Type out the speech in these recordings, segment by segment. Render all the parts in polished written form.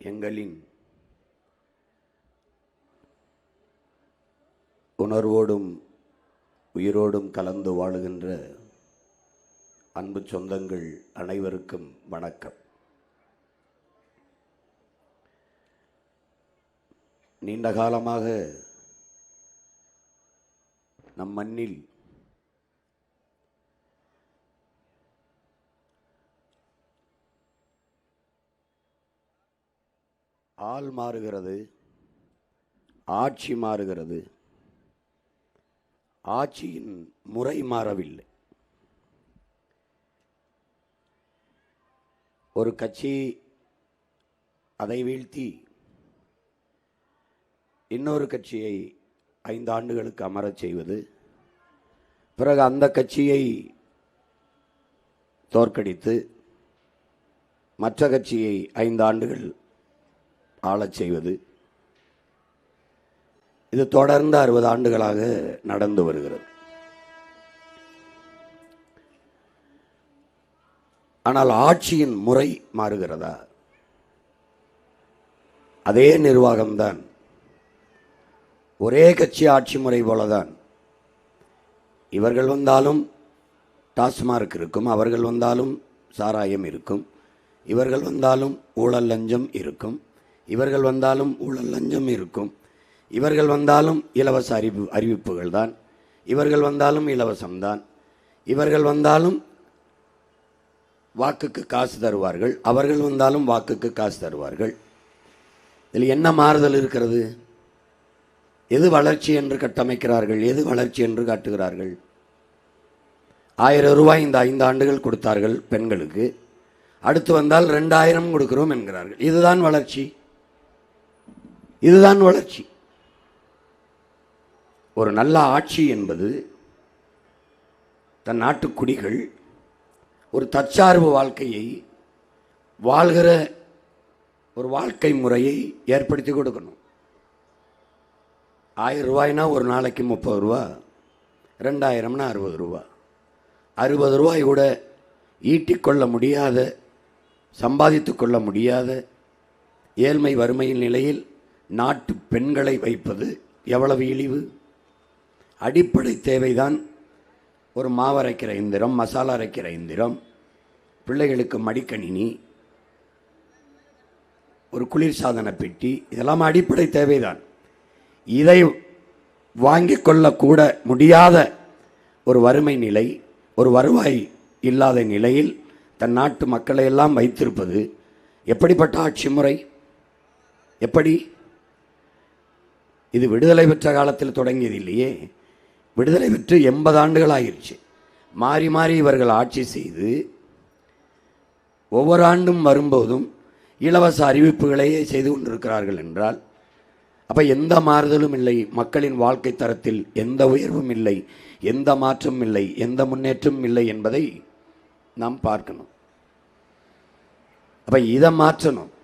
எங்களின் உணர்வோடும் உயிரோடும் கலந்து வாழுகின்ற அன்பு சொந்தங்கள் அனைவருக்கும் வணக்கம். நீண்ட காலமாக நம் மண்ணில் ஆள் மாறுகிறது, ஆட்சி மாறுகிறது, ஆட்சியின் முறை மாறவில்லை. ஒரு கட்சி அதை வீழ்த்தி இன்னொரு கட்சியை 5 ஆண்டுகளுக்கு அமரச் செய்வது, பிறகு அந்த கட்சியை தோற்கடித்து மற்ற கட்சியை 5 ஆண்டுகள் ஆளச் செய்வது, இது தொடர்ந்து 60 ஆண்டுகளாக நடந்து வருகிறது. ஆனால் ஆட்சியின் முறை மாறுகிறதா? அதே நிர்வாகம்தான், ஒரே கட்சி ஆட்சி முறை போலதான். இவர்கள் வந்தாலும் டாஸ்மார்க் இருக்கும், அவர்கள் வந்தாலும் சாராயம் இருக்கும், இவர்கள் வந்தாலும் ஊழல் லஞ்சம் இருக்கும், இவர்கள் வந்தாலும் ஊழல் லஞ்சம் இருக்கும், இவர்கள் வந்தாலும் இலவச அறிவிப்புகள் தான், இவர்கள் வந்தாலும் இலவசம்தான், இவர்கள் வந்தாலும் வாக்குக்கு காசு தருவார்கள், அவர்கள் வந்தாலும் வாக்குக்கு காசு தருவார்கள். இதில் என்ன மாறுதல் இருக்கிறது? எது வளர்ச்சி என்று கட்டமைக்கிறார்கள், எது வளர்ச்சி என்று காட்டுகிறார்கள்? 1000 ரூபாய் இந்த 5 ஆண்டுகள் கொடுத்தார்கள் பெண்களுக்கு, அடுத்து வந்தால் 2000 கொடுக்கிறோம் என்கிறார்கள். இதுதான் வளர்ச்சி? இதுதான் வளர்ச்சி? ஒரு நல்ல ஆட்சி என்பது தன் நாட்டு குடிகள் ஒரு தற்சார்பு வாழ்க்கையை வாழ்கிற ஒரு வாழ்க்கை முறையை ஏற்படுத்தி கொடுக்கணும். 1000 ரூபாய்னா ஒரு நாளைக்கு 30 ரூபா, 2000னா 60 ரூபா. 60 ரூபாய் கூட ஈட்டிக்கொள்ள முடியாத, சம்பாதித்து கொள்ள முடியாத ஏழ்மை வறுமையின் நிலையில் நாட்டு பெண்களை வைப்பது எவ்வளவு இழிவு! அடிப்படை தேவைதான் ஒரு மாவரைக்கிற இயந்திரம், மசாலா அரைக்கிற இயந்திரம், பிள்ளைகளுக்கு மடிக்கணினி, ஒரு குளிர்சாதன பெட்டி, இதெல்லாம் அடிப்படை தேவைதான். இதை வாங்கிக் கொள்ளக்கூட முடியாத ஒரு வறுமை நிலை, ஒரு வருவாய் இல்லாத நிலையில் தன் நாட்டு மக்களை எல்லாம் வைத்திருப்பது எப்படிப்பட்ட ஆட்சி முறை? எப்படி? இது விடுதலை பெற்ற காலத்தில் தொடங்கியது இல்லையே. விடுதலை பெற்று 80 ஆண்டுகள் ஆகிருச்சு. மாறி மாறி இவர்கள் ஆட்சி செய்து ஒவ்வொரு ஆண்டும் வரும்போதும் இலவச அறிவிப்புகளையே செய்து கொண்டிருக்கிறார்கள் என்றால், அப்போ எந்த மாறுதலும் இல்லை, மக்களின் வாழ்க்கை தரத்தில் எந்த உயர்வும் இல்லை, எந்த மாற்றமும் இல்லை, எந்த முன்னேற்றமும் இல்லை என்பதை நாம் பார்க்கணும். அப்போ இதை மாற்றணும்.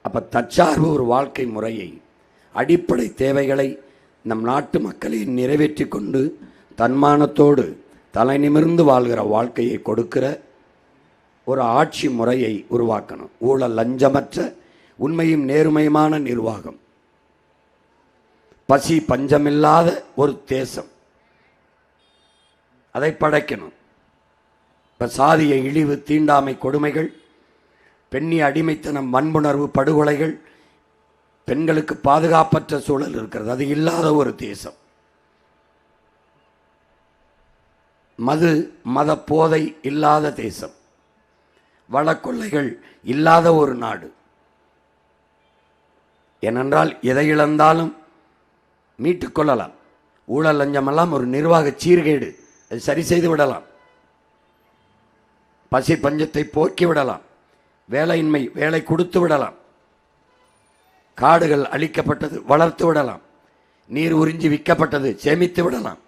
அப்போ தற்சார்பு ஒரு வாழ்க்கை முறையை, அடிப்படை தேவைகளை நம் நாட்டு மக்களை நிறைவேற்றி கொண்டு தன்மானத்தோடு தலை நிமிர்ந்து வாழ்கிற வாழ்க்கையை கொடுக்கிற ஒரு ஆட்சி முறையை உருவாக்கணும். ஊழல் லஞ்சமற்ற உண்மையும் நேர்மையுமான நிர்வாகம், பசி பஞ்சமில்லாத ஒரு தேசம், அதை படைக்கணும். இப்போ சாதிய இழிவு, தீண்டாமை கொடுமைகள், பெண்ணிய அடிமைத்தனம், வன்புணர்வு, படுகொலைகள், பெண்களுக்கு பாதுகாப்பற்ற சூழல் இருக்கிறது. அது இல்லாத ஒரு தேசம். மத போதை இல்லாத தேசம், வளக்கொள்ளைகள் இல்லாத ஒரு நாடு. ஏனென்றால் எதை இழந்தாலும் மீட்டுக்கொள்ளலாம். ஊழல் லஞ்சமெல்லாம் ஒரு நிர்வாக சீர்கேடு, அது சரி செய்து விடலாம். பசி பஞ்சத்தை போக்கி விடலாம். வேலையின்மை வேலை கொடுத்து விடலாம். காடுகள் அழிக்கப்பட்டது வளர்த்து விடலாம். நீர் உறிஞ்சி விற்கப்பட்டது சேமித்து விடலாம்.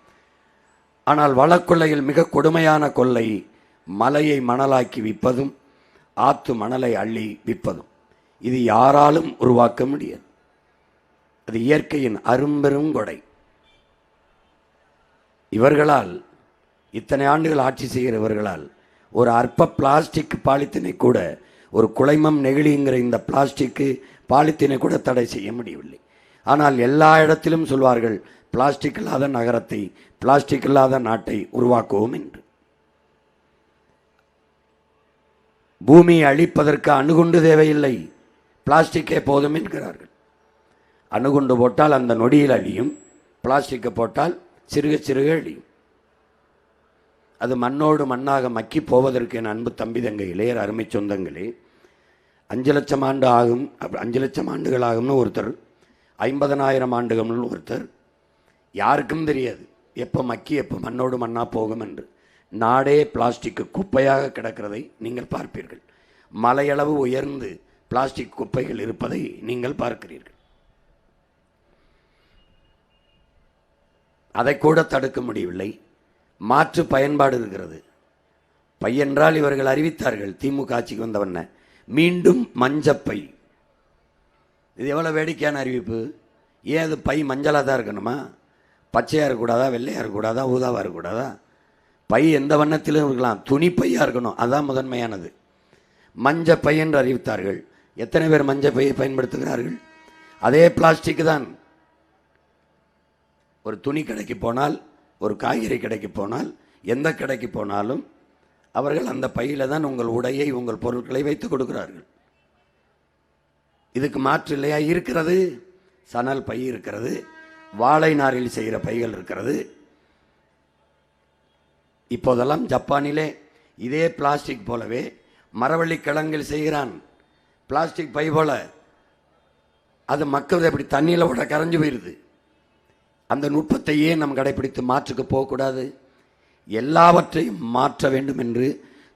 ஆனால் வளக்கொள்ளையில் மிக கொடுமையான கொள்ளை மலையை மணலாக்கி விற்பதும், ஆத்து மணலை அள்ளி விற்பதும். இது யாராலும் உருவாக்க முடியாது. அது இயற்கையின் அரும்பெரும் கொடை. இவர்களால், இத்தனை ஆண்டுகள் ஆட்சி செய்கிறவர்களால் ஒரு அற்ப பிளாஸ்டிக் பாலித்தீனை கூட ஒரு குலைமம் நெகிழிங்கிற இந்த பிளாஸ்டிக்கு பாலித்தீனை கூட தடை செய்ய முடியவில்லை. ஆனால் எல்லா இடத்திலும் சொல்வார்கள் பிளாஸ்டிக் இல்லாத நகரத்தை, பிளாஸ்டிக் இல்லாத நாட்டை உருவாக்குவோம் என்று. பூமியை அழிப்பதற்கு அணுகுண்டு தேவையில்லை, பிளாஸ்டிக்கே போதும் என்கிறார்கள். அணுகுண்டு போட்டால் அந்த நொடியில் அழியும், பிளாஸ்டிக்கை போட்டால் சிறுக சிறுக அழியும். அது மண்ணோடு மண்ணாக மக்கி போவதற்கு என் அன்பு தம்பி தங்கைகளே, அருமை சொந்தங்களே, 5 லட்சம் ஆண்டு ஆகும், 5 லட்சம் ஆண்டுகள் ஆகும்னு ஒருத்தர், 50,000 ஆண்டுகள்னு ஒருத்தர். யாருக்கும் தெரியாது எப்போ மக்கி எப்போ மண்ணோடு மண்ணா போகும் என்று. நாடே பிளாஸ்டிக் குப்பையாக கிடக்கிறதை நீங்கள் பார்ப்பீர்கள். மலையளவு உயர்ந்து பிளாஸ்டிக் குப்பைகள் இருப்பதை நீங்கள் பார்க்கிறீர்கள். அதை கூட தடுக்க முடியவில்லை. மாற்று பயன்பாடு இருக்கிறது. பையென்றால் இவர்கள் அறிவித்தார்கள் திமுக ஆட்சிக்கு வந்தவன மீண்டும் மஞ்சப்பை. இது எவ்வளோ வேடிக்கையான அறிவிப்பு. ஏன் அது பை மஞ்சளாக தான் இருக்கணுமா? பச்சையாக இருக்கக்கூடாதா, வெள்ளையாக இருக்கக்கூடாதா, ஊதாவாக இருக்கக்கூடாதா? பை எந்த வண்ணத்திலும் இருக்கலாம், துணி பையாக இருக்கணும், அதுதான் முதன்மையானது. மஞ்சப்பை என்று அறிவித்தார்கள். எத்தனை பேர் மஞ்சப்பையை பயன்படுத்துகிறார்கள்? அதே பிளாஸ்டிக் தான். ஒரு துணி கடைக்கு போனால், ஒரு காய்கறி கடைக்கு போனால், எந்த கடைக்கு போனாலும் அவர்கள் அந்த பையில் தான் உங்கள் உடையை, உங்கள் பொருட்களை வைத்து கொடுக்கிறார்கள். இதுக்கு மாற்று இல்லையா? இருக்கிறது. சணல் பை இருக்கிறது, வாழை நாரில் செய்கிற பைகள் இருக்கிறது. இப்போதெல்லாம் ஜப்பானிலே இதே பிளாஸ்டிக் போலவே மரவள்ளி கிழங்கில் செய்கிறான் பிளாஸ்டிக் பை போல. அது மக்கள் எப்படி தண்ணியில் விட கரைஞ்சு போயிடுது. அந்த நுட்பத்தையே நம் கடைபிடித்து மாற்றுக்கு போகக்கூடாது. எல்லாவற்றையும் மாற்ற வேண்டும் என்று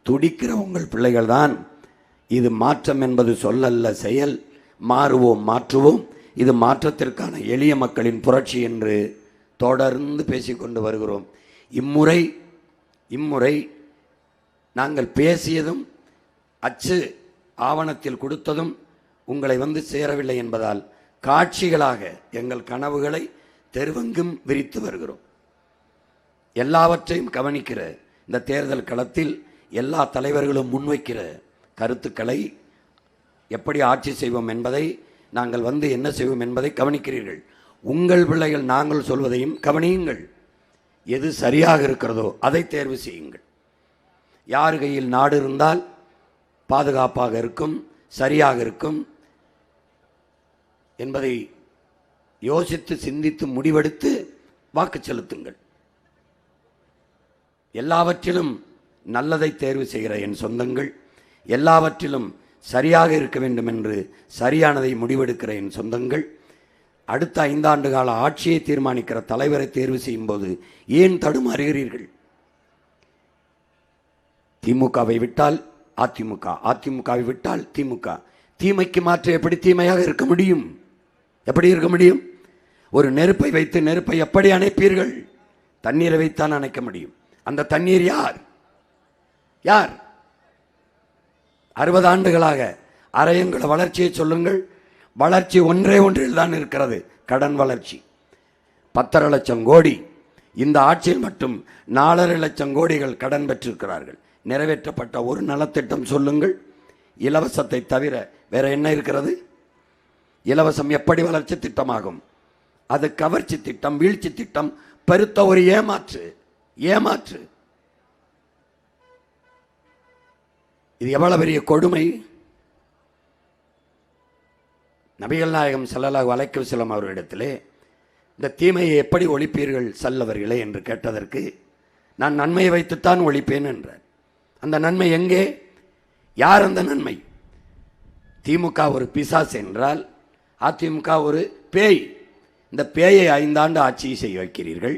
துடிக்கிற உங்கள் பிள்ளைகள் தான். இது மாற்றம் என்பது சொல்லல்ல, செயல். மாறுவோம், மாற்றுவோம். இது மாற்றத்திற்கான எளிய மக்களின் புரட்சி என்று தொடர்ந்து பேசிக்கொண்டு வருகிறோம். இம்முறை நாங்கள் பேசியதும் அச்சு ஆவணத்தில் கொடுத்ததும் உங்களை வந்து சேரவில்லை என்பதால் காட்சிகளாக எங்கள் கனவுகளை தெருவெங்கும் விரித்து வருகிறோம். எல்லாவற்றையும் கவனிக்கிற இந்த தேர்தல் களத்தில் எல்லா தலைவர்களும் முன்வைக்கிற கருத்துக்களை, எப்படி ஆட்சி செய்வோம் என்பதை, நாங்கள் வந்து என்ன செய்வோம் என்பதை கவனிக்கிறீர்கள். உங்கள் பிள்ளைகள் நாங்கள் சொல்வதையும் கவனியுங்கள். எது சரியாக இருக்கிறதோ அதை தேர்வு செய்யுங்கள். யார் கையில் நாடு இருந்தால் பாதுகாப்பாக இருக்கும், சரியாக இருக்கும் என்பதை யோசித்து சிந்தித்து முடிவெடுத்து வாக்கு செலுத்துங்கள். எல்லாவற்றிலும் நல்லதை தேர்வு செய்கிற என் சொந்தங்கள், எல்லாவற்றிலும் சரியாக இருக்க வேண்டும் என்று சரியானதை முடிவெடுக்கிற என் சொந்தங்கள், அடுத்த 5 ஆண்டு கால ஆட்சியை தீர்மானிக்கிற தலைவரை தேர்வு செய்யும் போது ஏன் தடுமாறுகிறீர்கள்? திமுகவை விட்டால் அதிமுக, அதிமுகவை விட்டால் திமுக. தீமைக்கு மாற்ற எப்படி தீமையாக இருக்க முடியும்? எப்படி இருக்க முடியும்? ஒரு நெருப்பை வைத்து நெருப்பை எப்படி அணைப்பீர்கள்? தண்ணீரை வைத்தான் அணைக்க முடியும். அந்த தண்ணீர் யார்? 60 ஆண்டுகளாக அரையங்குள வளர்ச்சியை சொல்லுங்கள். வளர்ச்சி ஒன்றில் தான் இருக்கிறது, கடன் வளர்ச்சி. 10.5 லட்சம் கோடி இந்த ஆட்சியில் மட்டும் 4.5 லட்சம் கோடிகள் கடன் பெற்றிருக்கிறார்கள். நிறைவேற்றப்பட்ட ஒரு நலத்திட்டம் சொல்லுங்கள். இலவசத்தை தவிர வேற என்ன இருக்கிறது? இலவசம் எப்படி வளர்ச்சி திட்டமாகும்? அது கவர்ச்சி திட்டம், வீழ்ச்சி திட்டம், பெருத்த ஒரு ஏமாற்று. இது எவ்வளவு பெரிய கொடுமை! நபிகள் நாயகம் ஸல்லல்லாஹு அலைஹி வஸல்லம் அவர்களிடத்திலே இந்த தீமையை எப்படி ஒழிப்பீர்கள் சல்லவர்களே என்று கேட்டதற்கு, நான் நன்மையை வைத்துத்தான் ஒழிப்பேன் என்றார். அந்த நன்மை எங்கே? யார் அந்த நன்மை? திமுக ஒரு பிசாசு என்றால் அதிமுக ஒரு பேய். இந்த பேயை 5 ஆண்டு ஆட்சியை செய்ய வைக்கிறீர்கள்.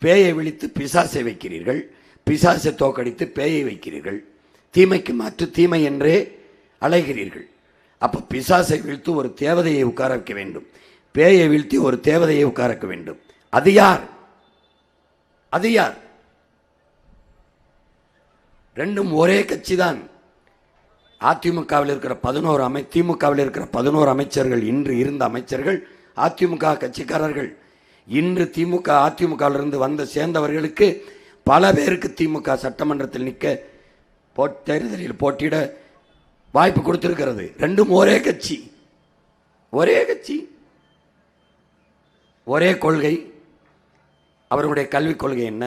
பேயை விழித்து பிசாசை வைக்கிறீர்கள். பிசாசை தோக்கடித்து பேயை வைக்கிறீர்கள். தீமைக்கு மாற்று தீமை என்றே அலைகிறீர்கள். அப்போ பிசாசை வீழ்த்து ஒரு தேவதையை உட்கார வைக்க வேண்டும், பேயை வீழ்த்தி ஒரு தேவதையை உட்கார வைக்க வேண்டும். அது யார்? ரெண்டும் ஒரே கட்சி தான். அதிமுகவில் இருக்கிற 11 திமுகவில் இருக்கிற 11 அமைச்சர்கள், இன்று இருந்த அமைச்சர்கள் அதிமுக கட்சிக்காரர்கள். இன்று திமுக அதிமுகவிலிருந்து வந்து சேர்ந்தவர்களுக்கு பல பேருக்கு திமுக சட்டமன்றத்தில் நிற்க தேர்தலில் போட்டியிட வாய்ப்பு கொடுத்திருக்கிறது. ரெண்டும் ஒரே கட்சி, ஒரே கட்சி, ஒரே கொள்கை. அவர்களுடைய கல்விக் கொள்கை என்ன,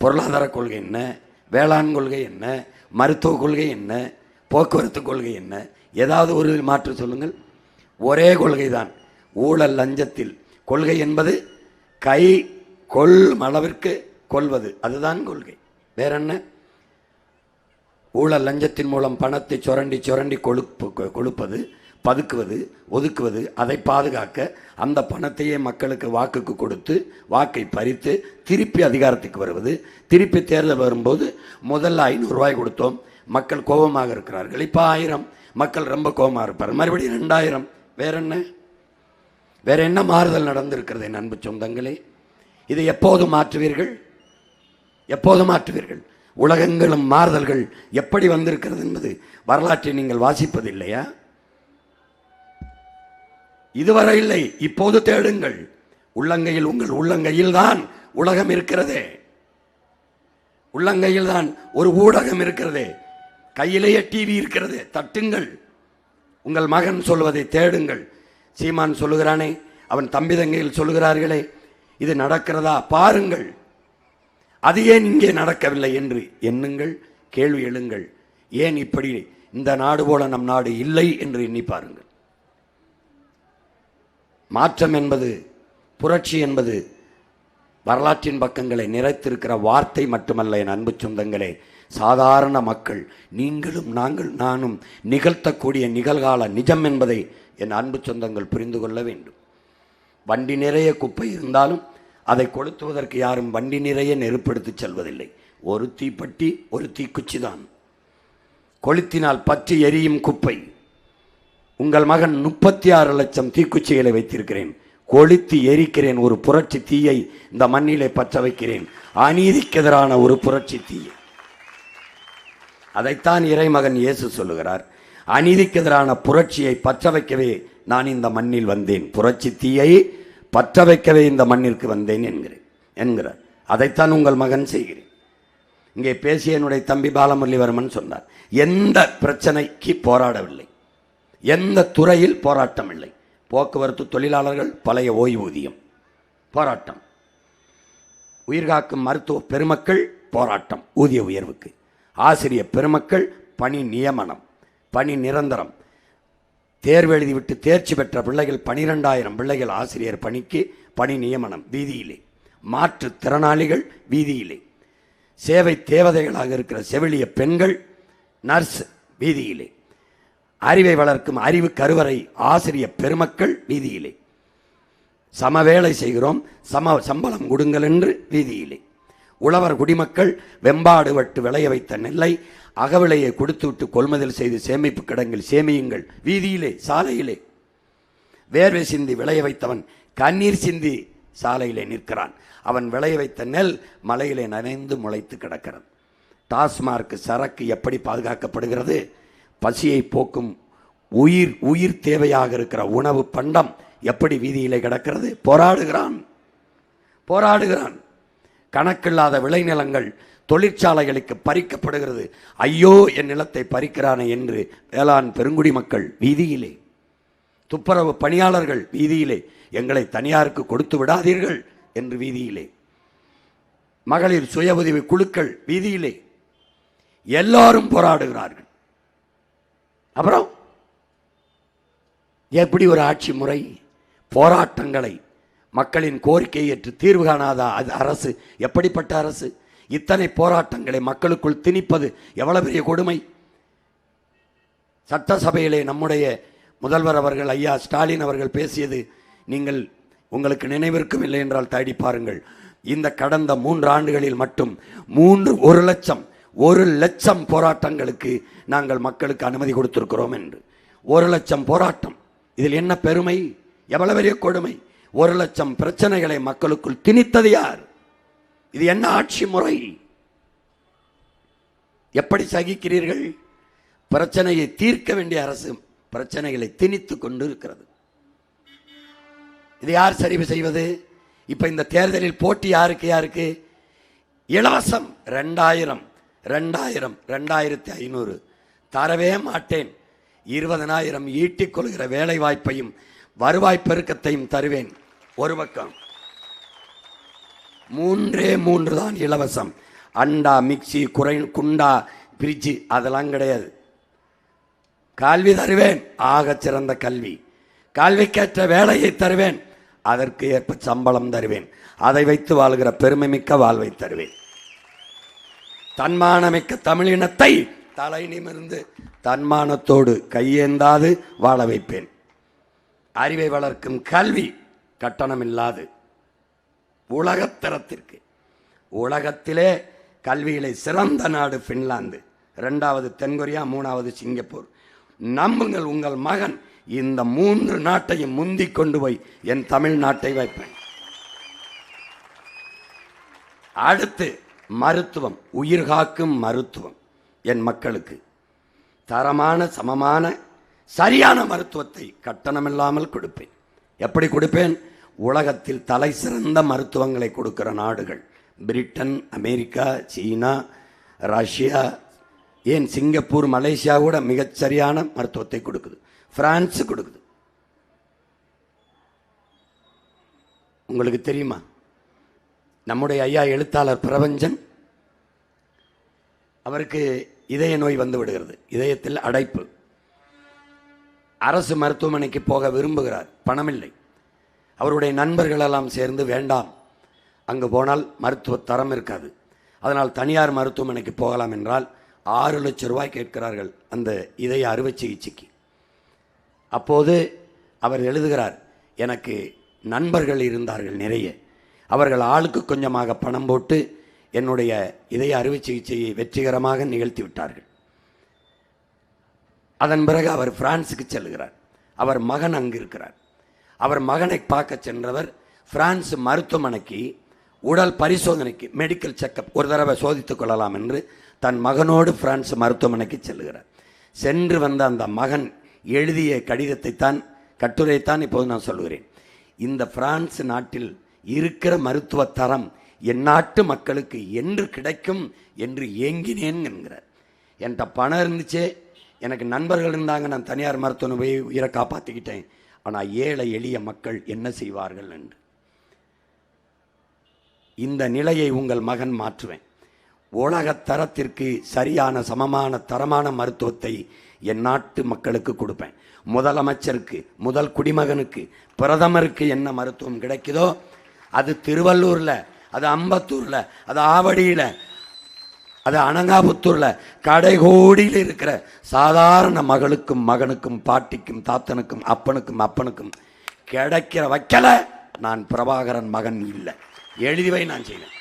பொருளாதார கொள்கை என்ன, வேளாண் கொள்கை என்ன, மருத்துவ கொள்கை என்ன, போக்குவரத்து கொள்கை என்ன, ஏதாவது ஒரு மாற்று சொல்லுங்கள். ஒரே கொள்கை தான். ஊழல் லஞ்சத்தில் கொள்கை என்பது கை கொள்ளும் அளவிற்கு கொள்வது, அதுதான் கொள்கை. வேற என்ன? ஊழல் லஞ்சத்தின் மூலம் பணத்தை சுரண்டி சுரண்டி கொழுப்பது, பதுக்குவது, ஒதுக்குவது, அதை பாதுகாக்க அந்த பணத்தையே மக்களுக்கு வாக்குக்கு கொடுத்து வாக்கை பறித்து திருப்பி அதிகாரத்துக்கு வருவது. திருப்பி தேர்தல் வரும்போது முதல்ல 500 ரூபாய் கொடுத்தோம், மக்கள் கோபமாக இருக்கிறார்கள், இப்போ 1000, மக்கள் ரொம்ப கோபமாக இருப்பார், மறுபடியும் 2000. வேற என்ன? வேற என்ன மாறுதல் நடந்திருக்கிறது என் அன்பு சொந்தங்களே? இதை எப்போது மாற்றுவீர்கள்? எப்போது மாற்றுவீர்கள்? உலகங்களும் மாறுதல்கள் எப்படி வந்திருக்கிறது என்பது வரலாற்றை நீங்கள் வாசிப்பதில்லையா? இதுவரை இல்லை, இப்போது தேடுங்கள். உள்ளங்கையில், உங்கள் உள்ளங்கையில் தான் உலகம் இருக்கிறதே, உள்ளங்கையில் தான் ஒரு ஊடகம் இருக்கிறதே, கையிலேயே டிவி இருக்கிறது. தட்டுங்கள், உங்கள் மகன் சொல்வதை தேடுங்கள். சீமான் சொல்லுகிறானே, அவன் தம்பி தங்கையில் சொல்லுகிறார்களே, இது நடக்கிறதா பாருங்கள். அது ஏன் இங்கே நடக்கவில்லை என்று எண்ணுங்கள், கேள்வி எழுங்கள். ஏன் இப்படி இந்த நாடு போல நம் நாடு இல்லை என்று எண்ணி பாருங்கள். மாற்றம் என்பது, புரட்சி என்பது வரலாற்றின் பக்கங்களை நிறைத்திருக்கிற வார்த்தை மட்டுமல்ல என் அன்பு சொந்தங்களே. சாதாரண மக்கள், நீங்களும் நானும் நிகழ்த்தக்கூடிய நிகழ்கால நிஜம் என்பதை என் அன்பு சொந்தங்கள் புரிந்து கொள்ள வேண்டும். வண்டி நிறைய குப்பை இருந்தாலும் அதை கொளுத்துவதற்கு யாரும் வண்டி நிறைய நெருப்பெடுத்து செல்வதில்லை. ஒரு தீப்பெட்டி, ஒரு தீக்குச்சி தான். கொளுத்தினால் பற்றி எரியும் குப்பை. உங்கள் மகன் 36 லட்சம் தீக்குச்சிகளை வைத்திருக்கிறேன், கொளுத்தி எரிக்கிறேன். ஒரு புரட்சி தீயை இந்த மண்ணிலே பற்ற வைக்கிறேன், அநீதிக்கு எதிரான ஒரு புரட்சி தீயை. அதைத்தான் இறைமகன் இயேசு சொல்லுகிறார். அநீதிக்கு எதிரான புரட்சியை பற்ற வைக்கவே நான் இந்த மண்ணில் வந்தேன், புரட்சி தீயை பற்ற வைக்கவே இந்த மண்ணிற்கு வந்தேன் என்கிறார். அதைத்தான் உங்கள் மகன் செய்கிறேன். இங்கே பேசிய என்னுடைய தம்பி பாலமுரளிவர்மன் சொன்னார், எந்த பிரச்சனைக்கு போராடவில்லை, எந்த துறையில் போராட்டம் இல்லை. போக்குவரத்து தொழிலாளர்கள் பழைய ஓய்வூதியம் போராட்டம், உயிர்காக்கும் மருத்துவ பெருமக்கள் போராட்டம் ஊதிய உயர்வுக்கு, ஆசிரியர் பெருமக்கள் பணி நியமனம், பணி நிரந்தரம், தேர்வு எழுதிவிட்டு தேர்ச்சி பெற்ற பிள்ளைகள் 12,000 பிள்ளைகள் ஆசிரியர் பணிக்கு பணி நியமனம் வீதியிலே, மாற்றுத் திறனாளிகள் வீதியிலே, சேவை தேவதைகளாக இருக்கிற செவிலிய பெண்கள், நர்ஸ் வீதியிலே, அறிவை வளர்க்கும் அறிவு கருவறை ஆசிரியர் பெருமக்கள் வீதியிலே, சமவேளை செய்கிறோம் சம்பளம் கொடுங்கள் என்று வீதியிலே, உழவர் குடிமக்கள் வெம்பாடு வட்டு விளைய வைத்த நெல்லை அகவிலையை கொடுத்துவிட்டு கொள்முதல் செய்து சேமிப்பு கிடங்கில் சேமியுங்கள் வீதியிலே, சாலையிலே. வேர்வை சிந்தி விளைய வைத்தவன் கண்ணீர் சிந்தி சாலையிலே நிற்கிறான். அவன் விளைய வைத்த நெல் மலையிலே நனைந்து முளைத்து கிடக்கிறது. டாஸ்மார்க் சரக்கு எப்படி பாதுகாக்கப்படுகிறது? பசியை போக்கும் உயிர் தேவையாக இருக்கிற உணவு பண்டம் எப்படி வீதியிலே கிடக்கிறது? போராடுகிறான். கணக்கில்லாத விளைநிலங்கள் தொழிற்சாலைகளுக்கு பறிக்கப்படுகிறது. ஐயோ, என் நிலத்தை பறிக்கிறானே என்று வேளாண் பெருங்குடி மக்கள் வீதியிலே, துப்புரவு பணியாளர்கள் வீதியிலே, எங்களை தனியாருக்கு கொடுத்து விடாதீர்கள் என்று வீதியிலே, மகளிர் சுய உதவி குழுக்கள் வீதியிலே, எல்லாரும் போராடுகிறார்கள். அப்புறம் எப்படி ஒரு ஆட்சி முறை? போராட்டங்களை, மக்களின் கோரிக்கையை ஏற்று தீர்வு காணாத அது அரசு. எப்படிப்பட்ட அரசு? இத்தனை போராட்டங்களை மக்களுக்குள் திணிப்பது எவ்வளவு பெரிய கொடுமை! சட்டசபையிலே நம்முடைய முதல்வர் அவர்கள் ஐயா ஸ்டாலின் அவர்கள் பேசியது நீங்கள் உங்களுக்கு நினைவிற்கும் இல்லை என்றால் தேடி பாருங்கள். இந்த கடந்த 3 ஆண்டுகளில் மட்டும் 1 லட்சம் போராட்டங்களுக்கு நாங்கள் மக்களுக்கு அனுமதி கொடுத்திருக்கிறோம் என்று. 1 லட்சம் போராட்டம். இதில் என்ன பெருமை? எவ்வளவு பெரிய கொடுமை! 1 லட்சம் பிரச்சனைகளை மக்களுக்குள் திணித்தது யார்? இது என்ன ஆட்சி முறை? எப்படி சகிக்கிறீர்கள்? பிரச்சனையை தீர்க்க வேண்டிய அரசு பிரச்சனைகளை திணித்து கொண்டு இருக்கிறது. இது யார் சரி செய்வது? இப்ப இந்த தேர்தலில் போட்டி யாருக்கு? இலவசம் 2000 2500 தரவே மாட்டேன் 20,000 ஈட்டிக் கொள்கிற வேலை வாய்ப்பையும் வருவாய் பெருக்கத்தையும் தருவேன். ஒரு பக்கம் 3 தான் இலவசம். அண்டா, மிக்சி, குண்டா, பிரிட்ஜு அதெல்லாம் கிடையாது. கல்வி தருவேன், ஆகச் சிறந்த கல்வி. கல்விக்கேற்ற வேலையை தருவேன், அதற்கு ஏற்ப சம்பளம் தருவேன். அதை வைத்து வாழ்கிற பெருமை மிக்க வாழ்வை தருவேன். தன்மானமிக்க தமிழினத்தை தலை நிமிர்ந்து தன்மானத்தோடு கையேந்தாது வாழ வைப்பேன். அறிவை வளர்க்கும் கல்வி கட்டணமில்லாது உலகத்தரத்திற்கு. உலகத்திலே கல்வியிலே சிறந்த நாடு பின்லாந்து, 2வது தென்கொரியா, 3வது சிங்கப்பூர். நம்புங்கள், உங்கள் மகன் இந்த 3 நாட்டையும் முந்திக் கொண்டு போய் என் தமிழ்நாட்டை வைப்பேன். அடுத்து மருத்துவம், உயிர்காக்கும் மருத்துவம். என் மக்களுக்கு தரமான, சமமான, சரியான மருத்துவத்தை கட்டணமில்லாமல் கொடுப்பேன். எப்படி கொடுப்பேன்? உலகத்தில் தலை சிறந்த மருத்துவங்களை கொடுக்கிற நாடுகள் பிரிட்டன், அமெரிக்கா, சீனா, ரஷ்யா, ஏன் சிங்கப்பூர், மலேசியா கூட மிகச்சரியான மருத்துவத்தை கொடுக்குது. பிரான்ஸ் கொடுக்குது. உங்களுக்கு தெரியுமா, நம்முடைய ஐயா எழுத்தாளர் பிரபஞ்சன், அவருக்கு இதய நோய் வந்து விடுகிறது, இதயத்தில் அடைப்பு. அரசு மருத்துவமனைக்கு போக விரும்புகிறார், பணமில்லை. அவருடைய நண்பர்கள் எல்லாம் சேர்ந்து, வேண்டாம், அங்கு போனால் மருத்துவ தரம் இருக்காது, அதனால் தனியார் மருத்துவமனைக்கு போகலாம் என்றால் 6 லட்சம் ரூபாய் கேட்கிறார்கள் அந்த இதய அறுவை சிகிச்சைக்கு. அப்போது அவர் எழுதுகிறார், எனக்கு நண்பர்கள் இருந்தார்கள் நிறைய, அவர்கள் ஆளுக்கு கொஞ்சமாக பணம் போட்டு என்னுடைய இதய அறுவை சிகிச்சையை வெற்றிகரமாக நிகழ்த்தி விட்டார்கள். அதன் பிறகு அவர் பிரான்ஸுக்கு செல்கிறார். அவர் மகன் அங்கு இருக்கிறார். அவர் மகனை பார்க்க சென்றவர் பிரான்ஸ் மருத்துவமனைக்கு உடல் பரிசோதனைக்கு, மெடிக்கல் செக்கப் ஒரு தடவை சோதித்துக் கொள்ளலாம் என்று தன் மகனோடு பிரான்ஸ் மருத்துவமனைக்கு செல்கிறார். சென்று வந்த அந்த மகன் எழுதிய கடிதத்தை தான், கட்டுரையைத்தான் இப்போது நான் சொல்கிறேன். இந்த பிரான்ஸ் நாட்டில் இருக்கிற மருத்துவ தரம் என் நாட்டு மக்களுக்கு என்று கிடைக்கும் என்று ஏங்கினேன் என்கிறார். என்கிட்ட பணம் இருந்துச்சே, எனக்கு நண்பர்கள் இருந்தாங்க, நான் தனியார் மருத்துவமனை போய் உயிரை காப்பாற்றிக்கிட்டேன், ஆனால் ஏழை எளிய மக்கள் என்ன செய்வார்கள் என்று. இந்த நிலையை உங்கள் மகன் மாற்றுவேன். உலக தரத்திற்கு சரியான, சமமான, தரமான மருத்துவத்தை என் நாட்டு மக்களுக்கு கொடுப்பேன். முதலமைச்சருக்கு, முதல் குடிமகனுக்கு, பிரதமருக்கு என்ன மருத்துவம் கிடைக்குதோ அது திருவள்ளூரில், அது அம்பத்தூரில், அது ஆவடியில், அது அனங்காபுத்தூரில், கடைகோடியில் இருக்கிற சாதாரண மகளுக்கும், மகனுக்கும், பாட்டிக்கும், தாத்தனுக்கும், அப்பனுக்கும் கிடைக்கிற வைக்கல. நான் பிரபாகரன் மகன் இல்லை, எழுதிவை நான் செய்வேன்.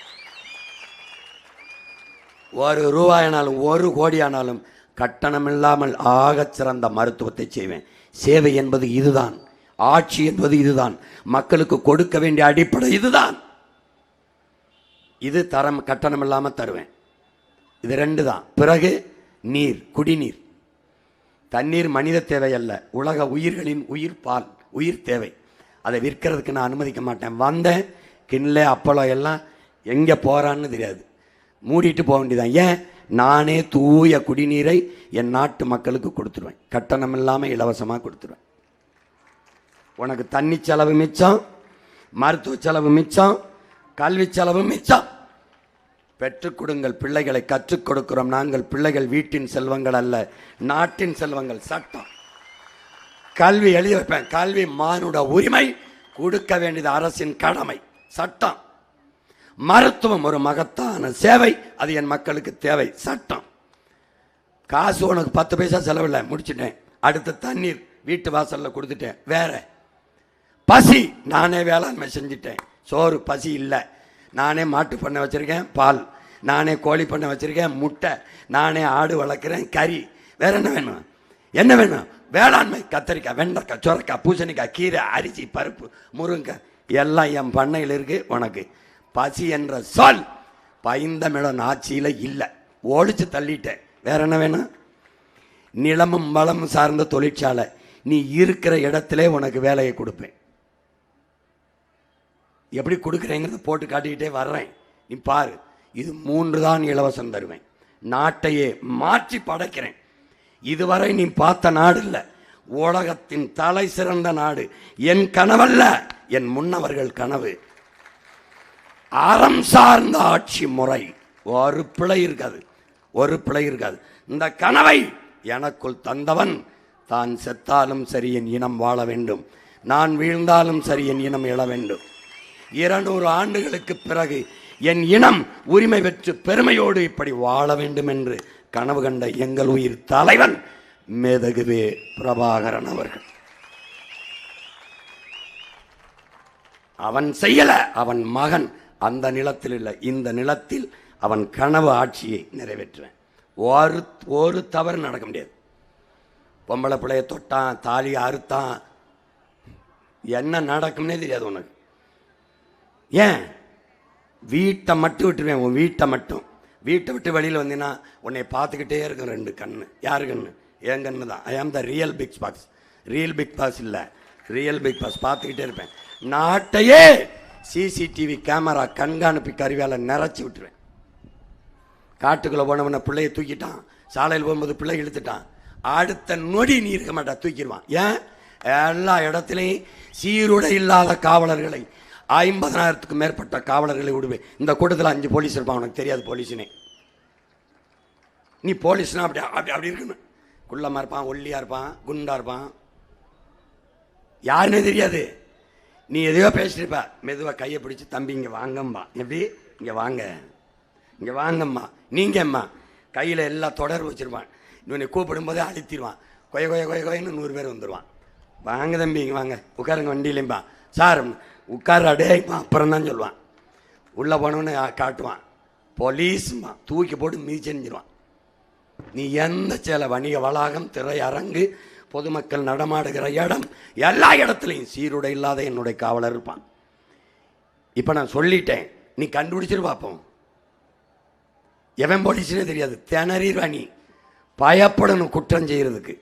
1 ரூபாயானாலும் 1 கோடியானாலும் கட்டணமில்லாமல் ஆகச் சிறந்த மருத்துவத்தை செய்வேன். சேவை என்பது இதுதான், ஆட்சி என்பது இதுதான், மக்களுக்கு கொடுக்க வேண்டிய அடிப்படை இதுதான். இது தரம், கட்டணம் இல்லாமல் தருவேன். இது 2 தான். பிறகு நீர், குடிநீர். தண்ணீர் மனித தேவை அல்ல, உலக உயிர்களின் உயிர் பால், உயிர் தேவை. அதை விற்கிறதுக்கு நான் அனுமதிக்க மாட்டேன். வந்தேன், கிண்ணல அப்பளோ எல்லாம் எங்கே போகிறான்னு தெரியாது, மூடிட்டு போக வேண்டியதான். ஏன்? நானே தூய குடிநீரை என் நாட்டு மக்களுக்கு கொடுத்துருவேன், கட்டணம் இல்லாமல் இலவசமாக கொடுத்துருவேன். உனக்கு தண்ணி செலவு மிச்சம், மருத்துவ செலவு மிச்சம், கல்வி செலவு மிச்சம். பெற்றுக் கொடுங்கள், பிள்ளைகளை கற்றுக் கொடுக்கிறோம் நாங்கள். பிள்ளைகள் வீட்டின் செல்வங்கள் அல்ல, நாட்டின் செல்வங்கள். சட்டம், கல்வி எழுதி வைப்பேன். கல்வி மானுட உரிமை, கொடுக்க வேண்டியது அரசின் கடமை. சட்டம். மருத்துவம் ஒரு மகத்தான சேவை, அது என் மக்களுக்கு தேவை. சட்டம். காசு உனக்கு 10 பைசா செலவில்லை, முடிச்சுட்டேன். அடுத்த தண்ணீர் வீட்டு வாசலில் கொடுத்துட்டேன். வேற பசி, நானே வேளாண்மை செஞ்சுட்டேன். சோறு பசி இல்லை. நானே மாட்டு பண்ணை வச்சுருக்கேன், பால். நானே கோழி பண்ணை வச்சுருக்கேன், முட்டை. நானே ஆடு வளர்க்குறேன், கறி. வேற என்ன வேணும்? என்ன வேணும்? வேளாண்மை. கத்திரிக்காய், வெண்டைக்காய், சுரக்காய், பூசணிக்காய், கீரை, அரிசி, பருப்பு, முருங்கை எல்லாம் என் பண்ணையில் இருக்கு. உனக்கு பசி என்ற சொல் பைந்தமிழன் ஆட்சியில் இல்லை, ஒழிச்சு தள்ளிட்டேன். வேற என்ன வேணும்? நிலமும் வளமும் சார்ந்த தொழிற்சாலை. நீ இருக்கிற இடத்திலே உனக்கு வேலையை கொடுப்பேன். எப்படி கொடுக்குறேங்கிறத போட்டு காட்டிக்கிட்டே வர்றேன், நீ பாரு. இது 3 தான் இலவசம் தருவேன். நாட்டையே மாற்றி படைக்கிறேன். இதுவரை நீ பார்த்த நாடு இல்ல, உலகத்தின் தலை சிறந்த நாடு. என் கனவல்ல, என் முன்னவர்கள் கனவு. அறம் சார்ந்த ஆட்சி முறை. ஒரு பிழை இருக்காது, ஒரு பிழை இருக்காது. இந்த கனவை எனக்குள் தந்தவன் தான் செத்தாலும் சரி என் இனம் வாழ வேண்டும், நான் வீழ்ந்தாலும் சரி என் இனம் எழ வேண்டும். 200 ஆண்டுகளுக்கு பிறகு என் இனம் உரிமை பெற்று பெருமையோடு இப்படி வாழ வேண்டும் என்று கனவு கண்ட எங்கள் உயிர் தலைவன் மேதகுவே பிரபாகரன் அவர்கள். அவன் செய்யல, அவன் மகன் அந்த நிலத்தில் இல்லை, இந்த நிலத்தில் அவன் கனவு ஆட்சியை நிறைவேற்றுவேன். ஒரு தவறு நடக்க முடியாது. பொம்பளை பிள்ளைய தொட்டான், தாலி அறுத்தான், என்ன நடக்கும்னே தெரியாது உனக்கு. ஏன்? வீட்டை மட்டும் விட்டுருவேன். உன் வீட்டை மட்டும், வீட்டை விட்டு வெளியில் வந்தீங்கன்னா உன்னை பார்த்துக்கிட்டே இருக்கும் 2 கண்ணு. யாரு கண்ணு? என் கண்ணு தான். I am the real big boss. Real big boss இல்லை, ரியல் பிக் பாஸ். பார்த்துக்கிட்டே இருப்பேன். நாட்டையே சிசிடிவி கேமரா கண்காணிப்பு கருவியால் நிறைச்சி விட்டுருவேன். காட்டுக்குள்ளே போனவன பிள்ளையை தூக்கிட்டான், சாலையில் போகும்போது பிள்ளை இழுத்துட்டான், அடுத்த நொடி நீ இருக்க மாட்டா, தூக்கிடுவான். ஏன்? எல்லா இடத்துலையும் சீருடை இல்லாத காவலர்களை, 50,000க்கு மேற்பட்ட காவலர்களை விடுவேன். இந்த கூட்டத்தில் 5 போலீஸ் இருப்பான், உனக்கு தெரியாது போலீஸ்னே. நீ போலீஸ்னா அப்படி அப்படி அப்படி இருக்கணும். குள்ளமாக இருப்பான், ஒல்லியாக இருப்பான், குண்டா இருப்பான், யாருன்னே தெரியாது. நீ எதையோ பேசிருப்ப, மெதுவாக கையை பிடிச்சி தம்பி இங்கே வாங்கம்மா, எப்படி இங்கே வாங்க, இங்கே வாங்கம்மா, நீங்கள் அம்மா, கையில் எல்லாம் தொடர்பு வச்சுருப்பான். இவனை கூப்பிடும்போதே அழுத்திடுவான். கொய கொய கொய கொயன்னு 100 பேர் வந்துடுவான். வாங்க தம்பி இங்கே வாங்க, உட்காருங்க வண்டியிலேம்பா. சார் உட்கார அடேப்பா, அப்புறம் தான் சொல்லுவான். உள்ளே போனவொன்னே காட்டுவான். போலீஸ்மா தூக்கி போட்டு மிதிச்செஞ்சிருவான். நீ எந்த சேலை, வணிக வளாகம், திரையரங்கு, பொதுமக்கள் நடமாடுகிற இடம், எல்லா இடத்துலையும் சீருடை இல்லாத என்னுடைய காவலர் இருப்பான். இப்போ நான் சொல்லிட்டேன், நீ கண்டுபிடிச்சிரு பார்ப்போம். எவன் போலீஸ்னே தெரியாது, திணறிடுவா. நீ பயப்படணும் குற்றம் செய்யறதுக்கு.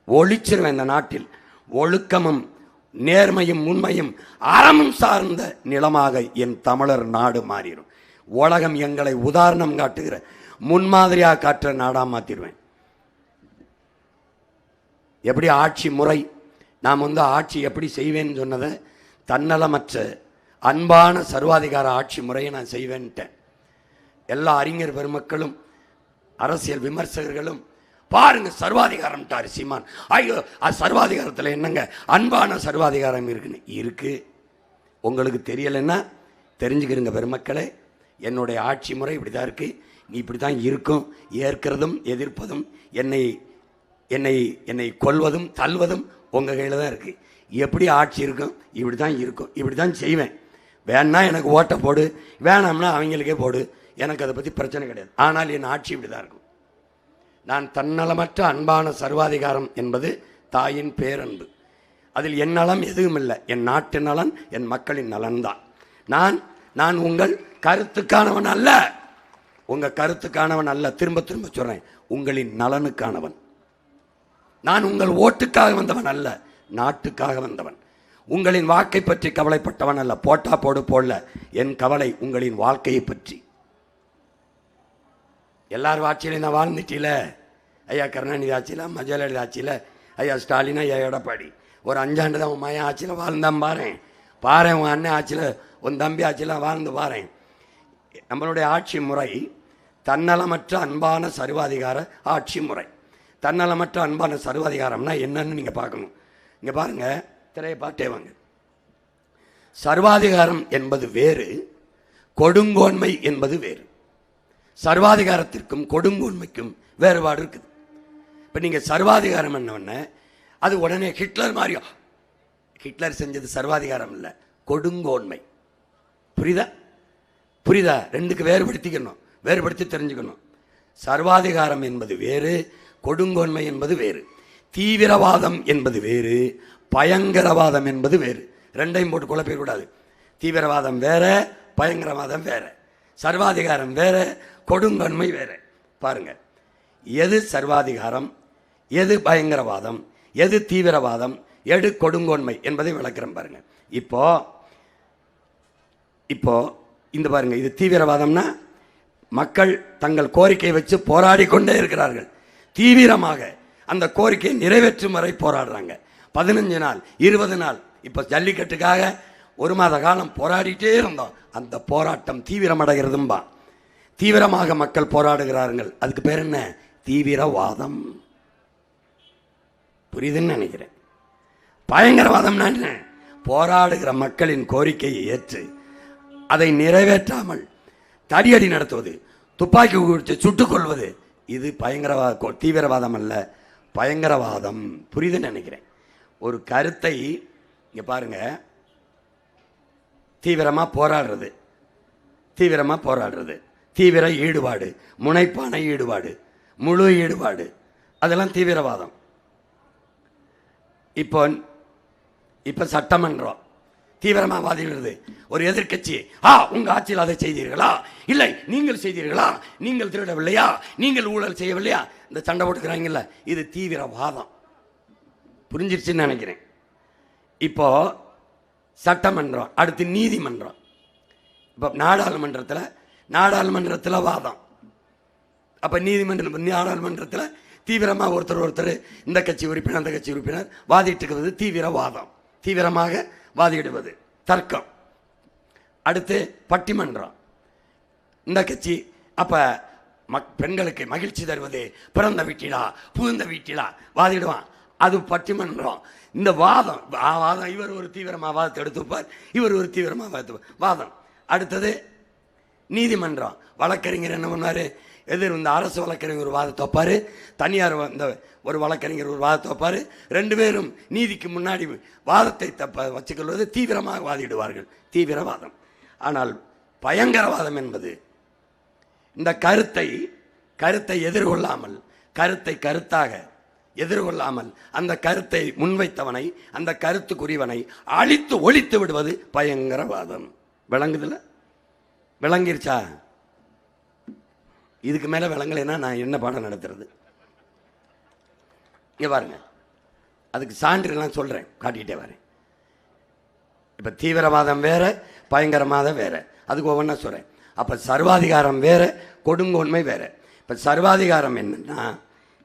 ஒழிச்சிருவேன். இந்த நாட்டில் ஒழுக்கமும் நேர்மையும் உண்மையும் அறமும் சார்ந்த நிலமாக என் தமிழர் நாடு மாறிடும். உலகம் எங்களை உதாரணம் காட்டுகிற, முன்மாதிரியாக காட்டுற நாடாக மாற்றிடுவேன். எப்படி ஆட்சி முறை, நாம் ஆட்சி எப்படி செய்வேன்னு சொன்னதை, தன்னலமற்ற அன்பான சர்வாதிகார ஆட்சி முறையை நான் செய்வேன்ட்டேன். எல்லா அறிஞர் பெருமக்களும் அரசியல் விமர்சகர்களும் பாருங்க, சர்வாதிகாரம் டாரு சீமான், ஐயோ அது சர்வாதிகாரத்தில் என்னங்க அன்பான சர்வாதிகாரம் இருக்குன்னு இருக்கு. உங்களுக்கு தெரியலைன்னா தெரிஞ்சுக்கிறீங்க பெருமக்களே. என்னுடைய ஆட்சி முறை இப்படி தான் இருக்கு, நீ இப்படி தான் இருக்கும். ஏற்கிறதும் எதிர்ப்பதும், என்னை என்னை என்னை கொல்வதும் தள்ளுவதும் உங்கள் கையில் தான் இருக்குது. எப்படி ஆட்சி இருக்கும்? இப்படி தான் இருக்கும், இப்படி தான் செய்வேன். வேணா எனக்கு ஓட்டை போடு, வேணாம்னா அவங்களுக்கே போடு, எனக்கு அதை பற்றி பிரச்சனை கிடையாது. ஆனால் என் ஆட்சி இப்படி தான் இருக்கும். நான் தன்னலமற்ற அன்பான சர்வாதிகாரம் என்பது தாயின் பேரன்பு. அதில் என் நலம் எதுவும் இல்லை, என் நாட்டு நலன், என் மக்களின் நலன்தான். நான் உங்கள் கருத்துக்கானவன் அல்ல, உங்கள் கருத்துக்கானவன் அல்ல. திரும்ப திரும்ப சொல்கிறேன், உங்களின் நலனுக்கானவன். நான் உங்கள் ஓட்டுக்காக வந்தவன் அல்ல, நாட்டுக்காக வந்தவன். உங்களின் வாக்கை பற்றி கவலைப்பட்டவன் அல்ல, போட்டா போடு போடல. என் கவலை உங்களின் வாழ்க்கையை பற்றி. எல்லாரும் ஆட்சியிலையும் நான் வாழ்ந்துட்டீல. ஐயா கருணாநிதி ஆட்சியில், ஜெயலலிதா ஆட்சியில், ஐயா ஸ்டாலின், ஐயா எடப்பாடி. ஒரு 5 ஆண்டு தான் உன் மையன் ஆட்சியில் வாழ்ந்தான் பாரு. உன் அண்ணன் ஆட்சியில், உன் தம்பி ஆட்சியில் வாழ்ந்து பாரு. நம்மளுடைய ஆட்சி முறை தன்னலமற்ற அன்பான சர்வாதிகார ஆட்சி முறை. தன்னலமற்ற அன்பான சர்வாதிகாரம்னா என்னன்னு நீங்கள் பார்க்கணும். இங்கே பாருங்க, திரையை பார்த்தே வாங்க. சர்வாதிகாரம் என்பது வேறு, கொடுங்கோன்மை என்பது வேறு. சர்வாதிகாரத்திற்கும் கொடுங்கோன்மைக்கும் வேறுபாடு இருக்குது. இப்போ நீங்கள் சர்வாதிகாரம் என்னவென்ன, அது உடனே ஹிட்லர் மாதிரியோ, ஹிட்லர் செஞ்சது சர்வாதிகாரம் இல்லை, கொடுங்கோன்மை. புரியுதா? ரெண்டுக்கு வேறுபடுத்திக்கணும், வேறுபடுத்தி தெரிஞ்சுக்கணும். சர்வாதிகாரம் என்பது வேறு, கொடுங்கோன்மை என்பது வேறு. தீவிரவாதம் என்பது வேறு, பயங்கரவாதம் என்பது வேறு. ரெண்டையும் போட்டு குழப்பிடக்கூடாது. தீவிரவாதம் வேற, பயங்கரவாதம் வேற. சர்வாதிகாரம் வேற, கொடுங்கோன்மை வேற. பாருங்க, எது சர்வாதிகாரம், எது பயங்கரவாதம், எது தீவிரவாதம், எது கொடுங்கோன்மை என்பதை விளக்குறேன் பாருங்க. இப்போ இந்த பாருங்க, இது தீவிரவாதம்னா மக்கள் தங்கள் கோரிக்கையை வச்சு போராடி கொண்டே இருக்கிறார்கள். தீவிரமாக அந்த கோரிக்கையை நிறைவேற்றும் வரை போராடுறாங்க. 15 நாள் 20 நாள். இப்ப ஜல்லிக்கட்டுக்காக 1 மாத காலம் போராடிட்டே இருந்தோம். அந்த போராட்டம் தீவிரமடைகிறதும்பா. தீவிரமாக மக்கள் போராடுகிறார்கள். அதுக்கு பேர் என்ன? தீவிரவாதம். புரியுதுன்னு நினைக்கிறேன். பயங்கரவாதம்னா என்ன? போராடுகிற மக்களின் கோரிக்கையை ஏற்று அதை நிறைவேற்றாமல் தடியடி நடத்துவது, துப்பாக்கி குடித்து சுட்டுக் கொள்வது, இது பயங்கரவாத தீவிரவாதம் அல்ல, பயங்கரவாதம். புரியுதுன்னு நினைக்கிறேன். ஒரு கருத்தை இங்க பாருங்க, தீவிரமா போராடுறது, தீவிர ஈடுபாடு, முனைப்பான ஈடுபாடு, முழு ஈடுபாடு, அதெல்லாம் தீவிரவாதம். இப்போ சட்டமன்றம் தீவிரமா வாதிடுறது. ஒரு எதிர்கட்சி, உங்க ஆட்சியில் அதை செய்தீர்களா, இல்லை நீங்கள் செய்தீர்களா, நீங்கள் திருடவில்லையா, நீங்கள் ஊழல் செய்யவில்லையா, இந்த சண்டை போட்டுக்கிறாங்கல்ல, இது தீவிரவாதம். புரிஞ்சிருச்சுன்னு நினைக்கிறேன். இப்போ சட்டமன்றம், அடுத்து நீதிமன்றம். இப்போ நாடாளுமன்றத்தில் வாதம். அப்ப நாடாளுமன்றத்தில் தீவிரமா ஒருத்தர் இந்த கட்சி உறுப்பினர் அந்த கட்சி உறுப்பினர் வாதிட்டு இருக்கிறது தீவிரவாதம். தீவிரமாக வாதிடுவது தர்க்கம். அடுத்து பட்டிமன்றம். இந்த கட்சி அப்ப பெண்களுக்கு மகிழ்ச்சி தருவது பிறந்த வீட்டிலா புகுந்த வீட்டிலா வாதிடுவான், அது பட்டிமன்றம். இந்த வாதம் இவர் ஒரு தீவிரமா வாதத்தை எடுத்துப்பார், இவர் ஒரு தீவிரமா வாதம். அடுத்தது நீதிமன்றம். வழக்கறிஞர் என்ன பண்ணாரு? இந்த அரசு வழக்கறிஞர் ஒரு வாதத்தை வைப்பாரு, தனியார் ஒரு வழக்கறிஞர் ஒரு வாதத்தை வைப்பாரு. 2 பேரும் நீதிக்கு முன்னாடி வாதத்தை வச்சுக்கொள்வது தீவிரமாக வாதிடுவார்கள், தீவிரவாதம். ஆனால் பயங்கரவாதம் என்பது இந்த கருத்தை எதிர்கொள்ளாமல், கருத்தாக எதிர்கொள்ளாமல் அந்த கருத்தை முன்வைத்தவனை, அந்த கருத்துக்குரியவனை அழித்து ஒழித்து விடுவது பயங்கரவாதம். விளங்குதுல? விளங்கிருச்சா? இதுக்கு மேல விளங்கலைன்னா நான் என்ன பாடம் நடத்துறது? இங்க பாருங்க, அதுக்கு சான்றுலாம் சொல்றேன், காட்டிக்கிட்டே வரேன். இப்ப தீவிரவாதம் வேற, பயங்கரவாதம் வேற, அதுக்கு ஒவ்வொன்றா சொல்றேன். அப்ப சர்வாதிகாரம் வேற, கொடுங்கோன்மை வேற. இப்ப சர்வாதிகாரம் என்னன்னா,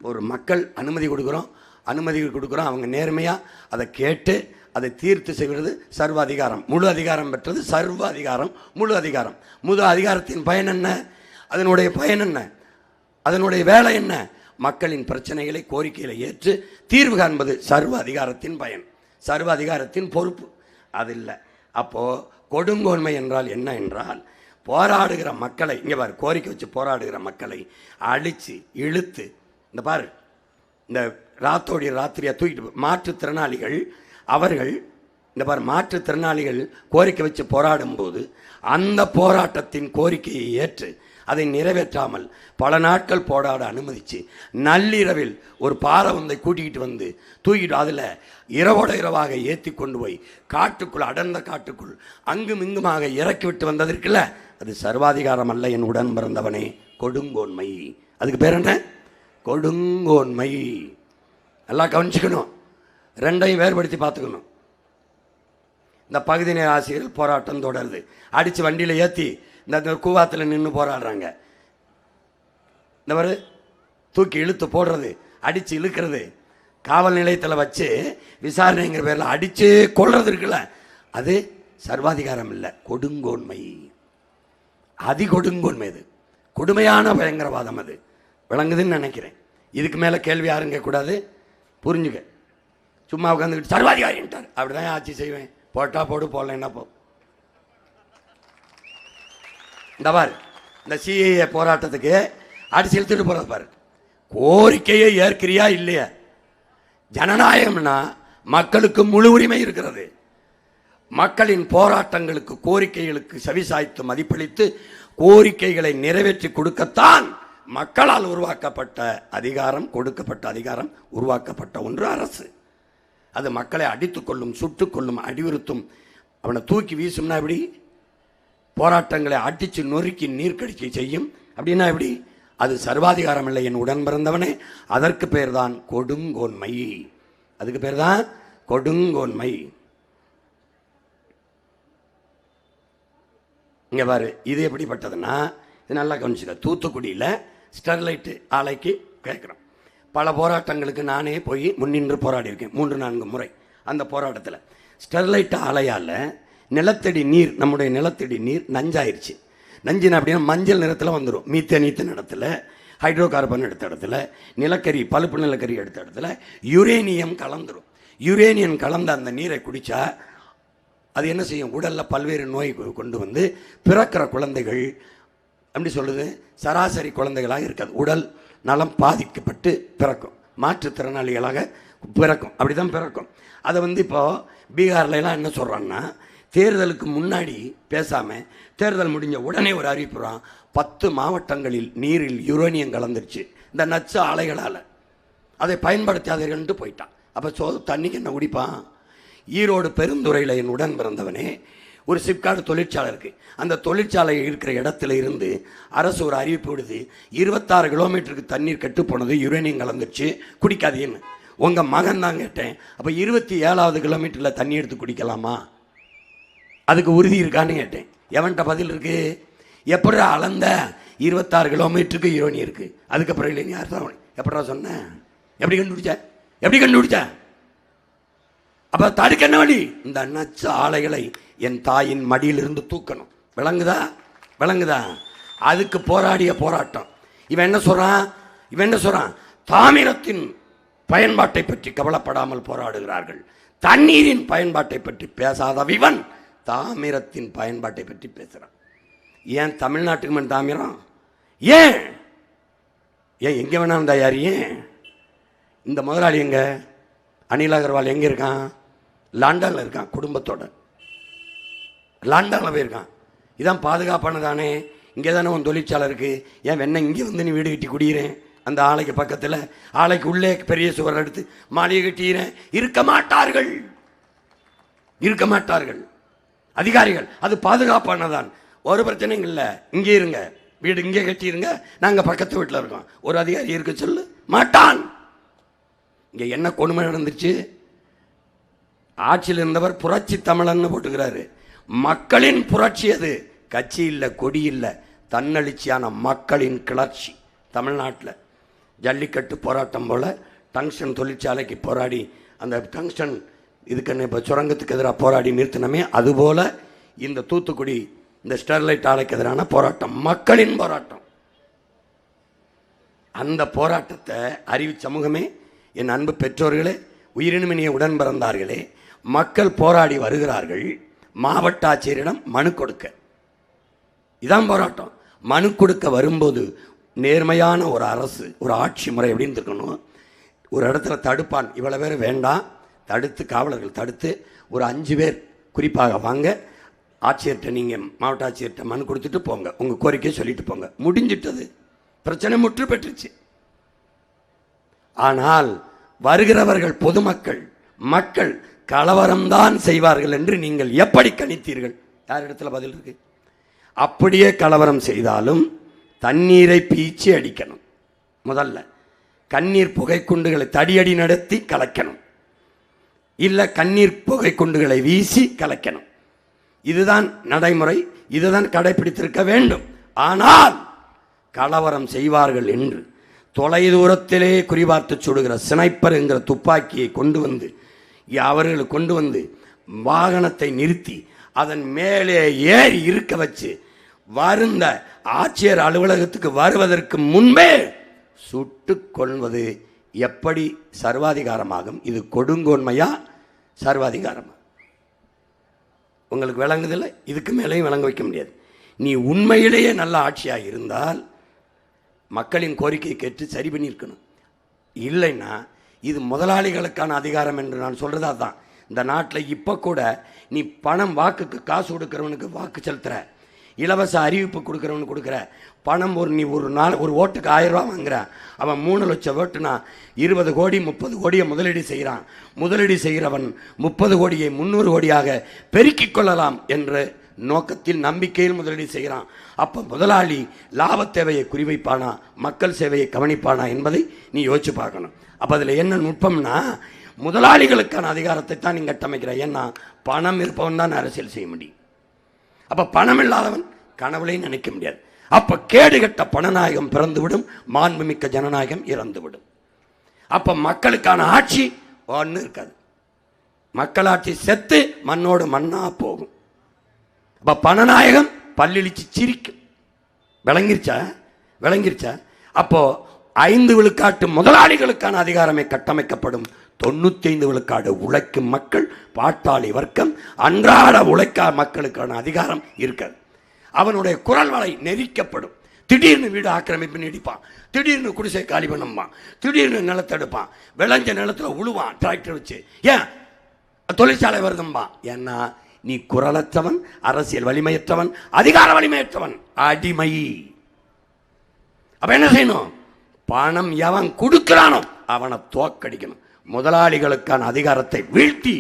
ஒரு மக்கள் அனுமதி கொடுக்குறோம், அவங்க நேர்மையா அதை கேட்டு அதை தீர்த்து செய்வது சர்வாதிகாரம். முழு அதிகாரம் பெற்றது சர்வாதிகாரம், முழு அதிகாரம். முழு அதிகாரத்தின் பயன் என்ன? அதனுடைய பயன் என்ன? அதனுடைய வேலை என்ன? மக்களின் பிரச்சனைகளை கோரிக்கைகளை ஏற்று தீர்வு காண்பது சர்வ அதிகாரத்தின் பயன், சர்வ அதிகாரத்தின் பொறுப்பு. அது இல்லை. அப்போ கொடுங்கோன்மை என்றால் என்ன என்றால், போராடுகிற மக்களை, இங்க பாரு, கோரிக்கை வச்சு போராடுகிற மக்களை அடிச்சு இழுத்து, இந்த பாரு, இந்த ராத்திரியா தூக்கிட்டு மாற்றுத்திறனாளிகள், அவர்கள் இந்த பாரு, மாற்றுத்திறனாளிகள் கோரிக்கை வச்சு போராடும் போது அந்த போராட்டத்தின் கோரிக்கையை ஏற்று அதை நிறைவேற்றாமல் பல நாட்கள் போராட அனுமதிச்சு நள்ளிரவில் ஒரு பாரவந்தை கூட்டிகிட்டு வந்து தூக்கிட்டு அதில் இரவோட இரவாக ஏற்றி கொண்டு போய் காட்டுக்குள், அடர்ந்த காட்டுக்குள் அங்கும் இங்குமாக இறக்கிவிட்டு வந்ததற்குல்ல, அது சர்வாதிகாரம் அல்ல என் உடன் பிறந்தவனே, கொடுங்கோன்மை. அதுக்கு பேர் என்ன? கொடுங்கோன்மை. எல்லாம் கவனிச்சுக்கணும், ரெண்டையும் வேறுபடுத்தி பார்த்துக்கணும். இந்த பகுதி நேர ஆசிரியர்கள் போராட்டம் தொடருது, அடித்து வண்டியில் ஏற்றி இந்த கூவாத்தில் நின்று போராடுறாங்க. இந்த மாதிரி தூக்கி இழுத்து போடுறது, அடித்து இழுக்கிறது, காவல் நிலையத்தில் வச்சு விசாரணைங்கிற பேரில் அடித்து கொள்றது இருக்குல்ல, அது சர்வாதிகாரம் இல்லை, கொடுங்கோன்மை. கொடுங்கோன்மை, அது கொடுமையான பயங்கரவாதம். அது விளங்குதுன்னு நினைக்கிறேன். இதுக்கு மேலே கேள்வி யாரும் கேட்கக்கூடாது, புரிஞ்சுக்க. சும்மா உட்காந்துக்கிட்டு சர்வாதிகாரின்ட்டார், அப்படிதான் ஆட்சி செய்வேன், போட்டா போடு, போடலைன்னா போ. இந்த பாரு, இந்த சிஏஏ போராட்டத்துக்கு அடிச்சு இழுத்துட்டு போறது பாரு. கோரிக்கையை ஏற்கிறியா இல்லையா? ஜனநாயகம்னா மக்களுக்கு முழு உரிமை இருக்கிறது. மக்களின் போராட்டங்களுக்கு, கோரிக்கைகளுக்கு செவிசாய்த்து மதிப்பளித்து கோரிக்கைகளை நிறைவேற்றி கொடுக்கத்தான் மக்களால் உருவாக்கப்பட்ட அதிகாரம், கொடுக்கப்பட்ட அதிகாரம், உருவாக்கப்பட்ட ஒன்று அரசு. அது மக்களை அடித்துக் கொள்ளும், சுட்டுக் கொள்ளும், அடிவுறுத்தும், அவனை தூக்கி வீசும்னா எப்படி? போராட்டங்களை அடிச்சு நொறுக்கி நீர்க்கடிக்கை செய்யும். அப்படின்னா எப்படி? அது சர்வாதிகாரம் இல்லை என் உடன் பிறந்தவனே. அதற்கு பேர் தான் கொடுங்கோன்மை. அதுக்கு பேர் தான் கொடுங்கோன்மை. இங்க பாரு, இது எப்படிப்பட்டதுன்னா, இது நல்லா கவனிச்சுக்க. தூத்துக்குடியில் ஸ்டெர்லைட் ஆலைக்கு கேட்குறோம், பல போராட்டங்களுக்கு நானே போய் முன்னின்று போராடி இருக்கேன் 3-4 முறை. அந்த போராட்டத்தில் ஸ்டெர்லைட் ஆலையால் நிலத்தடி நீர், நம்முடைய நிலத்தடி நீர் நஞ்சாயிருச்சு. நஞ்சின அப்படின்னா மஞ்சள் நிறத்தில் வந்துடும். மீத்தேன் இடத்துல, ஹைட்ரோ கார்பன் எடுத்த இடத்துல, நிலக்கரி பழுப்பு நிலக்கரி எடுத்த இடத்துல யுரேனியம் கலந்துடும். யுரேனியம் கலந்த அந்த நீரை குடித்தா அது என்ன செய்யும்? உடலில் பல்வேறு நோய் கொண்டு வந்து பிறக்கிற குழந்தைகள் அப்படி சொல்லுது சராசரி குழந்தைகளாக இருக்காது. உடல் நலம் பாதிக்கப்பட்டு பிறக்கும், மாற்றுத்திறனாளிகளாக பிறக்கும். அப்படி தான் பிறக்கும். அதை வந்து இப்போது பீகார்லாம் என்ன சொல்கிறான்னா, தேர்தலுக்கு முன்னாடி பேசாமல் தேர்தல் முடிஞ்ச உடனே ஒரு அறிவிப்புறான், 10 மாவட்டங்களில் நீரில் யுரேனியம் கலந்துருச்சு இந்த நச்சு ஆலைகளால், அதை பயன்படுத்தாதீர்கள்ட்டு போயிட்டான். அப்போ தண்ணிக்கு என்ன குடிப்பான்? ஈரோடு பெருந்துறையில் என் உடன் பிறந்தவனே ஒரு சிப்காட் தொழிற்சாலை இருக்குது. அந்த தொழிற்சாலை இருக்கிற இடத்துல இருந்து அரசு ஒரு அறிவிப்பு விடுது, 26 கிலோமீட்டருக்கு தண்ணீர் கெட்டு போனது, யுரேனியம் கலந்துருச்சு, குடிக்காதீன்னு. உங்கள் மகன் தான் கேட்டேன். அப்போ 27வது கிலோமீட்டரில் தண்ணி எடுத்து குடிக்கலாமா? அதுக்கு உறுதி இருக்கான்னு கேட்டேன். எவன்கிட்ட பதில் இருக்குது? எப்படி அளந்த 26 கிலோமீட்டருக்கு யுரேனியம் இருக்குது, அதுக்கப்புறம் இல்லை. நீ யார் தான் எப்படா சொன்னேன்? எப்படி கண்டுபிடிச்ச? அப்போ தடுக்க என்ன வழி? இந்த நச்சு ஆலைகளை என் தாயின் மடியிலிருந்து தூக்கணும். விளங்குதா? அதுக்கு போராடிய போராட்டம். இவன் என்ன சொல்றான்? தாமிரத்தின் பயன்பாட்டை பற்றி கவலைப்படாமல் போராடுகிறார்கள். தண்ணீரின் பயன்பாட்டை பற்றி பேசாத இவன் தாமிரத்தின் பயன்பாட்டை பற்றி பேசுறான். ஏன் தமிழ்நாட்டுக்கு மண் தாமிரம்? ஏன் எங்க வேணாலும் தயாரி? ஏன் இந்த முதலாளி எங்க? அனில் அகர்வால் எங்கே இருக்கான்? லண்டனில் இருக்கான், குடும்பத்தோட லண்டனில் போயிருக்கான். இதான் பாதுகாப்பானதானே? இங்கே தானே உன் தொழிற்சாலை இருக்குது. ஏன் வெண்ணெய் இங்கே வந்து நீ வீடு கட்டி குடிக்கிறேன்? அந்த ஆலைக்கு பக்கத்தில், ஆலைக்கு உள்ளே பெரிய சுவர் எடுத்து மாளிகை கட்டிக்கிறேன். இருக்க மாட்டார்கள் அதிகாரிகள். அது பாதுகாப்பானதான், ஒரு பிரச்சனையும் இல்லை. இங்கே இருங்க, வீடு இங்கே கட்டிடுங்க, நாங்கள் பக்கத்து வீட்டில் இருக்கோம். ஒரு அதிகாரி இருக்க சொல்லு மாட்டான். இங்கே என்ன கொடுமை நடந்துச்சு? ஆட்சியில் இருந்தவர் புரட்சி தமிழன்னு போட்டுக்கிறாரு. மக்களின் புரட்சி அது. கட்சி இல்லை, கொடி இல்லை, தன்னெழுச்சியான மக்களின் கிளர்ச்சி. தமிழ்நாட்டில் ஜல்லிக்கட்டு போராட்டம் போல் டங்ஸ்டன் தொழிற்சாலைக்கு போராடி, அந்த டங்ஸ்டன் இதுக்கு இப்போ சுரங்கத்துக்கு எதிராக போராடி நிறுத்தினமே, அதுபோல் இந்த தூத்துக்குடி இந்த ஸ்டெர்லைட் ஆலைக்கு எதிரான போராட்டம், மக்களின் போராட்டம். அந்த போராட்டத்தை அறிவு சமூகமே, என் அன்பு பெற்றோர்களே, உயிரினுமினிய உடன் பிறந்தார்களே, மக்கள் போராடி வருகிறார்கள். மாவட்ட ஆட்சியரிடம் மனு கொடுக்க, இதான் போராட்டம். மனு கொடுக்க வரும்போது நேர்மையான ஒரு அரசு, ஒரு ஆட்சி முறை எப்படின்னு இருக்கணும். ஒரு இடத்துல தடுப்பான், இவ்வளோ பேர் வேண்டாம், தடுத்து காவலர்கள் தடுத்து ஒரு 5 பேர் குறிப்பாக வாங்க, ஆட்சியர்கிட்ட நீங்கள் மாவட்ட ஆட்சியர்கிட்ட மனு கொடுத்துட்டு போங்க, உங்கள் கோரிக்கையை சொல்லிட்டு போங்க. முடிஞ்சிட்டது, பிரச்சனை முற்று பெற்றுச்சு. ஆனால் வருகிறவர்கள் பொதுமக்கள், மக்கள் கலவரம்தான் செய்வார்கள் என்று நீங்கள் எப்படி கணித்தீர்கள்? யார் இடத்துல பதில் இருக்கு? அப்படியே கலவரம் செய்தாலும் தண்ணீரை பீச்சி அடிக்கணும். முதல்ல கண்ணீர் புகை குண்டுகளை தடியடி நடத்தி கலக்கணும், இல்லை கண்ணீர் புகை குண்டுகளை வீசி கலக்கணும். இதுதான் நடைமுறை, இதுதான் கடைபிடித்திருக்க வேண்டும். ஆனால் கலவரம் செய்வார்கள் என்று தொலைதூரத்திலே குறிபார்த்து சுடுகிற ஸ்னைப்பர் என்கிற துப்பாக்கியை கொண்டு வந்து அவர்கள் கொண்டு வந்து வாகனத்தை நிறுத்தி அதன் மேலே ஏறி இருக்க வச்சு வருந்த ஆட்சியர் அலுவலகத்துக்கு வருவதற்கு முன்பே சுட்டு கொள்வது எப்படி சர்வாதிகாரமாகும்? இது கொடுங்கோன்மையா சர்வாதிகாரமா? உங்களுக்கு விளங்குதில்லை, இதுக்கு மேலேயும் விளங்க வைக்க முடியாது. நீ உண்மையிலேயே நல்ல ஆட்சியாக இருந்தால் மக்களின் கோரிக்கையை கேட்டு சரி பண்ணியிருக்கணும். இல்லைன்னா இது முதலாளிகளுக்கான அதிகாரம் என்று நான் சொல்கிறது அதுதான். இந்த நாட்டில் இப்போ கூட நீ பணம், வாக்குக்கு காசு கொடுக்குறவனுக்கு வாக்கு செலுத்துகிற, இலவச அறிவிப்பு கொடுக்குறவனுக்கு கொடுக்குற பணம், நீ ஒரு ஓட்டுக்கு 1000 ரூபா வாங்குற, அவன் 3 லட்சம் ஓட்டுனா 20 கோடி 30 கோடியை முதலீடு செய்கிறான். முதலீடு செய்கிறவன் 30 கோடியை 300 கோடியாக பெருக்கிக் கொள்ளலாம் என்ற நோக்கத்தில், நம்பிக்கையில் முதலீடு செய்கிறான். அப்போ முதலாளி லாப தேவையை குறிவைப்பானா, மக்கள் சேவையை கவனிப்பானா என்பதை நீ யோசிச்சு பார்க்கணும். அப்போ அதில் என்ன நுட்பம்னா, முதலாளிகளுக்கான அதிகாரத்தை தான் நீ கட்டமைக்கிற. ஏன்னா பணம் இருப்பவன் தான் அரசியல் செய்ய முடியும். அப்போ பணம் இல்லாதவன் கனவுலையும் நினைக்க முடியாது. அப்போ கேடுகட்ட பணநாயகம் பிறந்துவிடும், மாண்புமிக்க ஜனநாயகம் இறந்துவிடும். அப்ப மக்களுக்கான ஆட்சி ஒன்று இருக்காது. மக்களாட்சி செத்து மண்ணோடு மண்ணா போகும். அப்ப பணநாயகம் பல்லிழிச்சு சிரிக்கும். விளங்கிருச்சா? அப்போ 5 விழுக்காட்டு முதலாளிகளுக்கான அதிகாரமே கட்டமைக்கப்படும். 95 விழுக்காடு உழைக்கும் மக்கள், பாட்டாளி வர்க்கம், அன்றாட உழைக்கா மக்களுக்கான அதிகாரம் இருக்காது. அவனுடைய குரல் வலை நெரிக்கப்படும். திடீர்னு வீடு ஆக்கிரமிப்பு நீடிப்பான், திடீர்னு குடிசை காலி பண்ணுவான், திடீர்னு நிலத்தெடுப்பான், விளைஞ்ச நிலத்துல உழுவான் டிராக்டர் வச்சு. ஏன் தொழிற்சாலை வருதும்பான்? ஏன்னா நீ குரலற்றவன், அரசியல் வலிமையற்றவன், அதிகார வலிமையற்றவன், அடிமை. அப்ப என்ன செய்யணும்? பணம் எவன் கொடுக்கிறானோ அவனை தோக்கடிக்கணும். முதலாளிகளுக்கான அதிகாரத்தை வீழ்த்தி